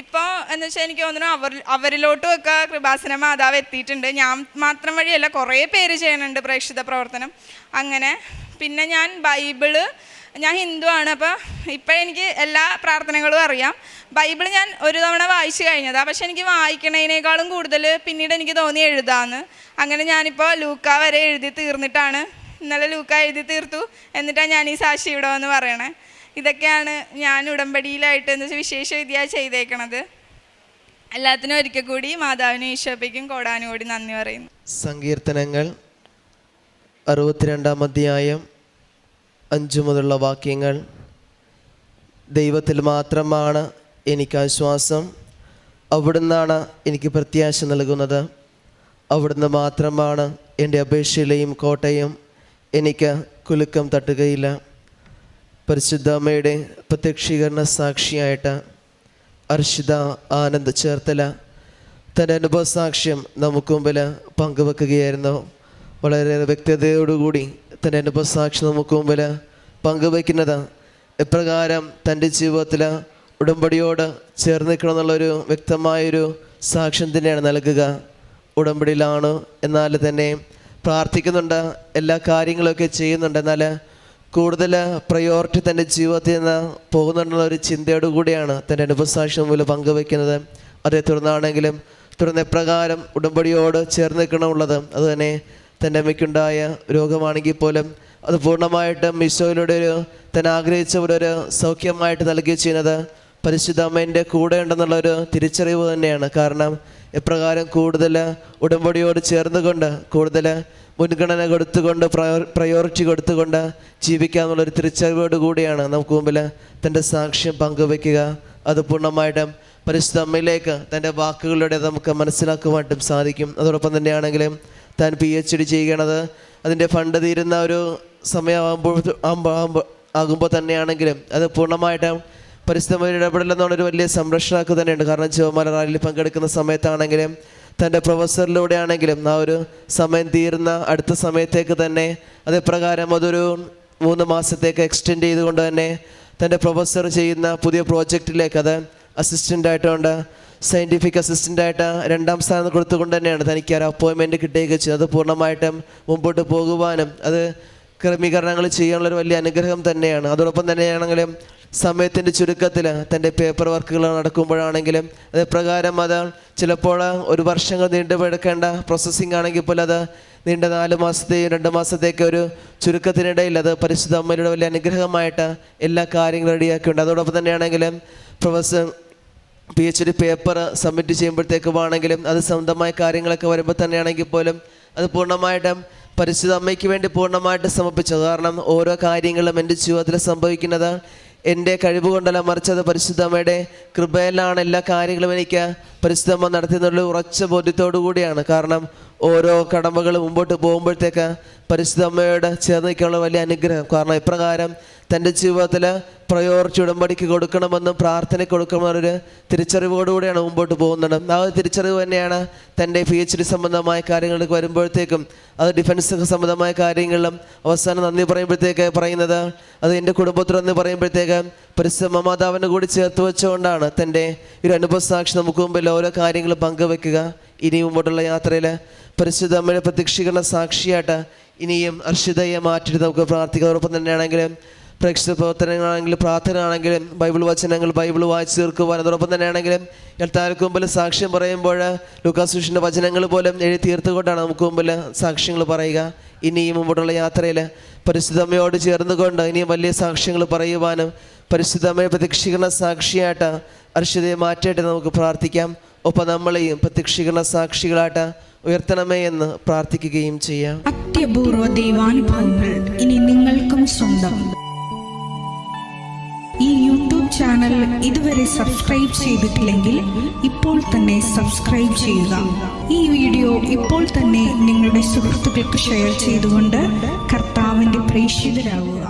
ഇപ്പോൾ എന്ന് വെച്ചാൽ എനിക്ക് തോന്നുന്നു അവരിലോട്ടുമൊക്കെ കൃപാസന മാതാവ് എത്തിയിട്ടുണ്ട്. ഞാൻ മാത്രം വഴിയല്ല, കുറേ പേര് ചെയ്യുന്നുണ്ട് പ്രേക്ഷിത പ്രവർത്തനം അങ്ങനെ. പിന്നെ ഞാൻ ഹിന്ദുവാണ്. അപ്പോൾ ഇപ്പം എനിക്ക് എല്ലാ പ്രാർത്ഥനകളും അറിയാം. ബൈബിൾ ഞാൻ ഒരു തവണ വായിച്ചു കഴിഞ്ഞതാണ്. പക്ഷെ എനിക്ക് വായിക്കണതിനേക്കാളും കൂടുതൽ പിന്നീട് എനിക്ക് തോന്നി എഴുതാമെന്ന്. അങ്ങനെ ഞാനിപ്പോൾ ലൂക്ക വരെ എഴുതി തീർന്നിട്ടാണ്, ഇന്നലെ ലൂക്ക എഴുതി തീർത്തു, എന്നിട്ടാണ് ഞാൻ ഈ സാക്ഷി ഇവിടെ വന്ന് പറയണേ. ഇതൊക്കെയാണ് ഞാൻ ഉടമ്പടിയിലായിട്ട് എന്ന് വെച്ചാൽ വിശേഷ വിദ്യ ചെയ്തേക്കണത്. എല്ലാത്തിനും ഒരിക്കൽ കൂടി മാതാവിനും ഈശോയ്ക്കും കോടാനുകൂടി നന്ദി പറയുന്നു. സങ്കീർത്തനങ്ങൾ 62-ാം അധ്യായം 5 മുതലുള്ള വാക്യങ്ങൾ. ദൈവത്തിൽ മാത്രമാണ് എനിക്ക് ആശ്വാസം, അവിടുന്നാണ് എനിക്ക് പ്രത്യാശ നൽകുന്നത്. അവിടുന്ന് മാത്രമാണ് എൻ്റെ അപേക്ഷയിലെയും കോട്ടയും, എനിക്ക് കുലുക്കം തട്ടുകയില്ല. പരിശുദ്ധ അമ്മയുടെ പ്രത്യക്ഷീകരണ സാക്ഷിയായിട്ട് അർഷിത ആനന്ദ് ചേർത്തല തൻ്റെ അനുഭവ സാക്ഷ്യം നമുക്ക് മുമ്പിൽ പങ്കുവെക്കുകയായിരുന്നു. വളരെ വ്യക്തതയോടുകൂടി തൻ്റെ അനുഭവ സാക്ഷ്യം നമുക്ക് മുമ്പിൽ പങ്കുവയ്ക്കുന്നത് എപ്രകാരം തൻ്റെ ജീവിതത്തിൽ ഉടമ്പടിയോട് ചേർന്ന് നിൽക്കണമെന്നുള്ളൊരു വ്യക്തമായൊരു സാക്ഷ്യം തന്നെയാണ് നൽകുക. ഉടമ്പടിയിലാണ്, എന്നാൽ തന്നെ പ്രാർത്ഥിക്കുന്നുണ്ട്, എല്ലാ കാര്യങ്ങളൊക്കെ ചെയ്യുന്നുണ്ട്, എന്നാൽ കൂടുതൽ പ്രയോറിറ്റി തൻ്റെ ജീവിതത്തിൽ നിന്ന് പോകുന്നുണ്ടെന്നുള്ള ഒരു ചിന്തയോടു കൂടിയാണ് തൻ്റെ അനുഭവസാക്ഷ്യം മുമ്പിൽ പങ്കുവയ്ക്കുന്നത്. അതേ തുടർന്നാണെങ്കിലും തുടർന്ന് എപ്രകാരം ഉടമ്പടിയോട് ചേർന്ന് നിൽക്കണമുള്ളത്. അതുതന്നെ തൻ്റെ അമ്മയ്ക്കുണ്ടായ രോഗമാണെങ്കിൽ പോലും അത് പൂർണ്ണമായിട്ടും ഈശോയിലൂടെ താൻ ആഗ്രഹിച്ച ഒരു സൗഖ്യമായിട്ട് നൽകുകയും ചെയ്യുന്നത് പരിശുദ്ധ അമ്മേൻ്റെ കൂടെ ഉണ്ടെന്നുള്ളൊരു തിരിച്ചറിവ് തന്നെയാണ്. കാരണം എപ്രകാരം കൂടുതൽ ഉടമ്പടിയോട് ചേർന്നുകൊണ്ട് കൂടുതൽ മുൻഗണന കൊടുത്തുകൊണ്ട് പ്രയോറിറ്റി കൊടുത്തുകൊണ്ട് ജീവിക്കാമെന്നുള്ളൊരു തിരിച്ചറിവോട് കൂടിയാണ് നമുക്ക് മുമ്പിൽ തൻ്റെ സാക്ഷ്യം പങ്കുവയ്ക്കുക. അത് പൂർണ്ണമായിട്ടും പരിശുദ്ധ അമ്മയിലേക്ക് തൻ്റെ വാക്കുകളിലൂടെ നമുക്ക് മനസ്സിലാക്കുവാനായിട്ടും സാധിക്കും. അതോടൊപ്പം തന്നെയാണെങ്കിലും താൻ PhD ചെയ്യണത് അതിൻ്റെ ഫണ്ട് തീരുന്ന ഒരു സമയമാകുമ്പോൾ തന്നെയാണെങ്കിലും അത് പൂർണ്ണമായിട്ടും പരിസ്ഥിതി ഇടപെടലെന്നുള്ളൊരു വലിയ സംരക്ഷണമൊക്കെ തന്നെയുണ്ട്. കാരണം ജപമാല റാലിയിൽ പങ്കെടുക്കുന്ന സമയത്താണെങ്കിലും തൻ്റെ പ്രൊഫസറിലൂടെ ആണെങ്കിലും ആ ഒരു സമയം തീരുന്ന അടുത്ത സമയത്തേക്ക് തന്നെ അതേപ്രകാരം അതൊരു 3 മാസത്തേക്ക് എക്സ്റ്റെൻഡ് ചെയ്തുകൊണ്ട് തന്നെ തൻ്റെ പ്രൊഫസർ ചെയ്യുന്ന പുതിയ പ്രോജക്റ്റിലേക്ക് അത് അസിസ്റ്റൻ്റായിട്ടുണ്ട് സയൻറ്റിഫിക് അസിസ്റ്റൻ്റായിട്ട് 2ാം സ്ഥാനം കൊടുത്തുകൊണ്ട് തന്നെയാണ് തനിക്ക് ഒരു അപ്പോയിൻമെൻറ്റ് കിട്ടുകയൊക്കെ ചെയ്യുന്നത്. അത് പൂർണ്ണമായിട്ടും മുമ്പോട്ട് പോകുവാനും അത് ക്രമീകരണങ്ങൾ ചെയ്യാനുള്ളൊരു വലിയ അനുഗ്രഹം തന്നെയാണ്. അതോടൊപ്പം തന്നെയാണെങ്കിലും സമയത്തിൻ്റെ ചുരുക്കത്തിൽ തൻ്റെ പേപ്പർ വർക്കുകൾ നടക്കുമ്പോഴാണെങ്കിലും അതേപ്രകാരം അത് ചിലപ്പോൾ 1 വർഷങ്ങൾ നീണ്ടുപോയെടുക്കേണ്ട പ്രോസസ്സിംഗ് ആണെങ്കിൽ പോലും അത് നീണ്ട 4 മാസത്തെയും 2 മാസത്തേക്ക് ഒരു ചുരുക്കത്തിനിടയിൽ അത് പരിശുദ്ധ അമ്മയുടെ വലിയ അനുഗ്രഹമായിട്ട് എല്ലാ കാര്യങ്ങളും റെഡിയാക്കിയിട്ടുണ്ട്. അതോടൊപ്പം തന്നെയാണെങ്കിലും പ്രൊഫസർ PhD പേപ്പർ സബ്മിറ്റ് ചെയ്യുമ്പോഴത്തേക്കുമാണെങ്കിലും അത് സ്വന്തമായ കാര്യങ്ങളൊക്കെ വരുമ്പോൾ തന്നെയാണെങ്കിൽ പോലും അത് പൂർണ്ണമായിട്ടും പരിശുദ്ധ അമ്മയ്ക്ക് വേണ്ടി പൂർണ്ണമായിട്ട് സമർപ്പിച്ചത്. കാരണം ഓരോ കാര്യങ്ങളും എൻ്റെ ജീവിതത്തിൽ സംഭവിക്കുന്നത് എൻ്റെ കഴിവ് കൊണ്ടല്ല, മറിച്ച് അത് പരിശുദ്ധ അമ്മയുടെ കൃപയിലാണ് എല്ലാ കാര്യങ്ങളും എനിക്ക് പരിശുദ്ധ അമ്മ നടത്തുന്നുള്ള ഉറച്ച ബോധ്യത്തോടു കൂടിയാണ്. കാരണം ഓരോ കടമകൾ മുമ്പോട്ട് പോകുമ്പോഴത്തേക്ക് പരിശുദ്ധ അമ്മയോട് ചേർന്ന് നിൽക്കാനുള്ള വലിയ അനുഗ്രഹം. കാരണം ഇപ്രകാരം തൻ്റെ ജീവിതത്തിൽ പ്രയോറിറ്റി ഉടമ്പടിക്ക് കൊടുക്കണമെന്നും പ്രാർത്ഥനയ്ക്ക് കൊടുക്കണമെന്നൊരു തിരിച്ചറിവോടുകൂടിയാണ് മുമ്പോട്ട് പോകുന്നത്. ആ ഒരു തിരിച്ചറിവ് തന്നെയാണ് തൻ്റെ PhD സംബന്ധമായ കാര്യങ്ങൾക്ക് വരുമ്പോഴത്തേക്കും അത് ഡിഫൻസ് സംബന്ധമായ കാര്യങ്ങളിലും അവസാനം നന്ദി പറയുമ്പോഴത്തേക്ക് പറയുന്നത് അത് എൻ്റെ കുടുംബത്തിലെന്ന് പറയുമ്പോഴത്തേക്ക് പരിശുദ്ധ മാതാവിനെ കൂടി ചേർത്ത് വെച്ചുകൊണ്ടാണ് തൻ്റെ ഒരു അനുഭവ സാക്ഷി നമുക്ക് മുമ്പിൽ ഓരോ കാര്യങ്ങളും പങ്കുവെക്കുക. ഇനി മുമ്പോട്ടുള്ള യാത്രയിൽ പരിശുദ്ധ അമ്മയുടെ പ്രത്യക്ഷീകരണ സാക്ഷിയായിട്ട് ഇനിയും അർഷിതയെ മാറ്റിയിട്ട് നമുക്ക് പ്രാർത്ഥിക്കാം. അതോടൊപ്പം തന്നെയാണെങ്കിലും പ്രേക്ഷിത പ്രവർത്തനങ്ങളാണെങ്കിലും പ്രാർത്ഥന ആണെങ്കിലും ബൈബിൾ വചനങ്ങൾ ബൈബിൾ വായിച്ചു തീർക്കുവാൻ, അതോടൊപ്പം തന്നെയാണെങ്കിലും എല്ലാവർക്കും മുമ്പിൽ സാക്ഷ്യം പറയുമ്പോൾ ലൂക്കാസുവിശേഷൻ്റെ വചനങ്ങൾ പോലും എഴുതി തീർത്തുകൊണ്ടാണ് നമുക്ക് മുമ്പിൽ സാക്ഷ്യങ്ങൾ പറയുക. ഇനിയും മുമ്പോട്ടുള്ള യാത്രയിൽ പരിശുദ്ധമ്മയോട് ചേർന്നുകൊണ്ട് ഇനിയും വലിയ സാക്ഷ്യങ്ങൾ പറയുവാനും പരിശുദ്ധമ്മയെ പ്രത്യക്ഷീകരണ സാക്ഷിയായിട്ട് അർഷിതയെ മാറ്റിയിട്ട് നമുക്ക് പ്രാർത്ഥിക്കാം. ഒപ്പം നമ്മളെയും പ്രത്യക്ഷീകരണ സാക്ഷികളായിട്ട് ഉയർത്തണമേ എന്ന് പ്രാർത്ഥിക്കുകയും ചെയ്യാം. അത്യപൂർവ ദൈവാനുഭവങ്ങൾ ഇനി നിങ്ങൾക്കും സ്വന്തം. ഈ യൂട്യൂബ് ചാനൽ ഇതുവരെ സബ്സ്ക്രൈബ് ചെയ്തിട്ടില്ലെങ്കിൽ ഇപ്പോൾ തന്നെ സബ്സ്ക്രൈബ് ചെയ്യുക. ഈ വീഡിയോ ഇപ്പോൾ തന്നെ നിങ്ങളുടെ സുഹൃത്തുക്കൾക്ക് ഷെയർ ചെയ്തുകൊണ്ട് കർത്താവിൻ്റെ പ്രേക്ഷിതരാകുക.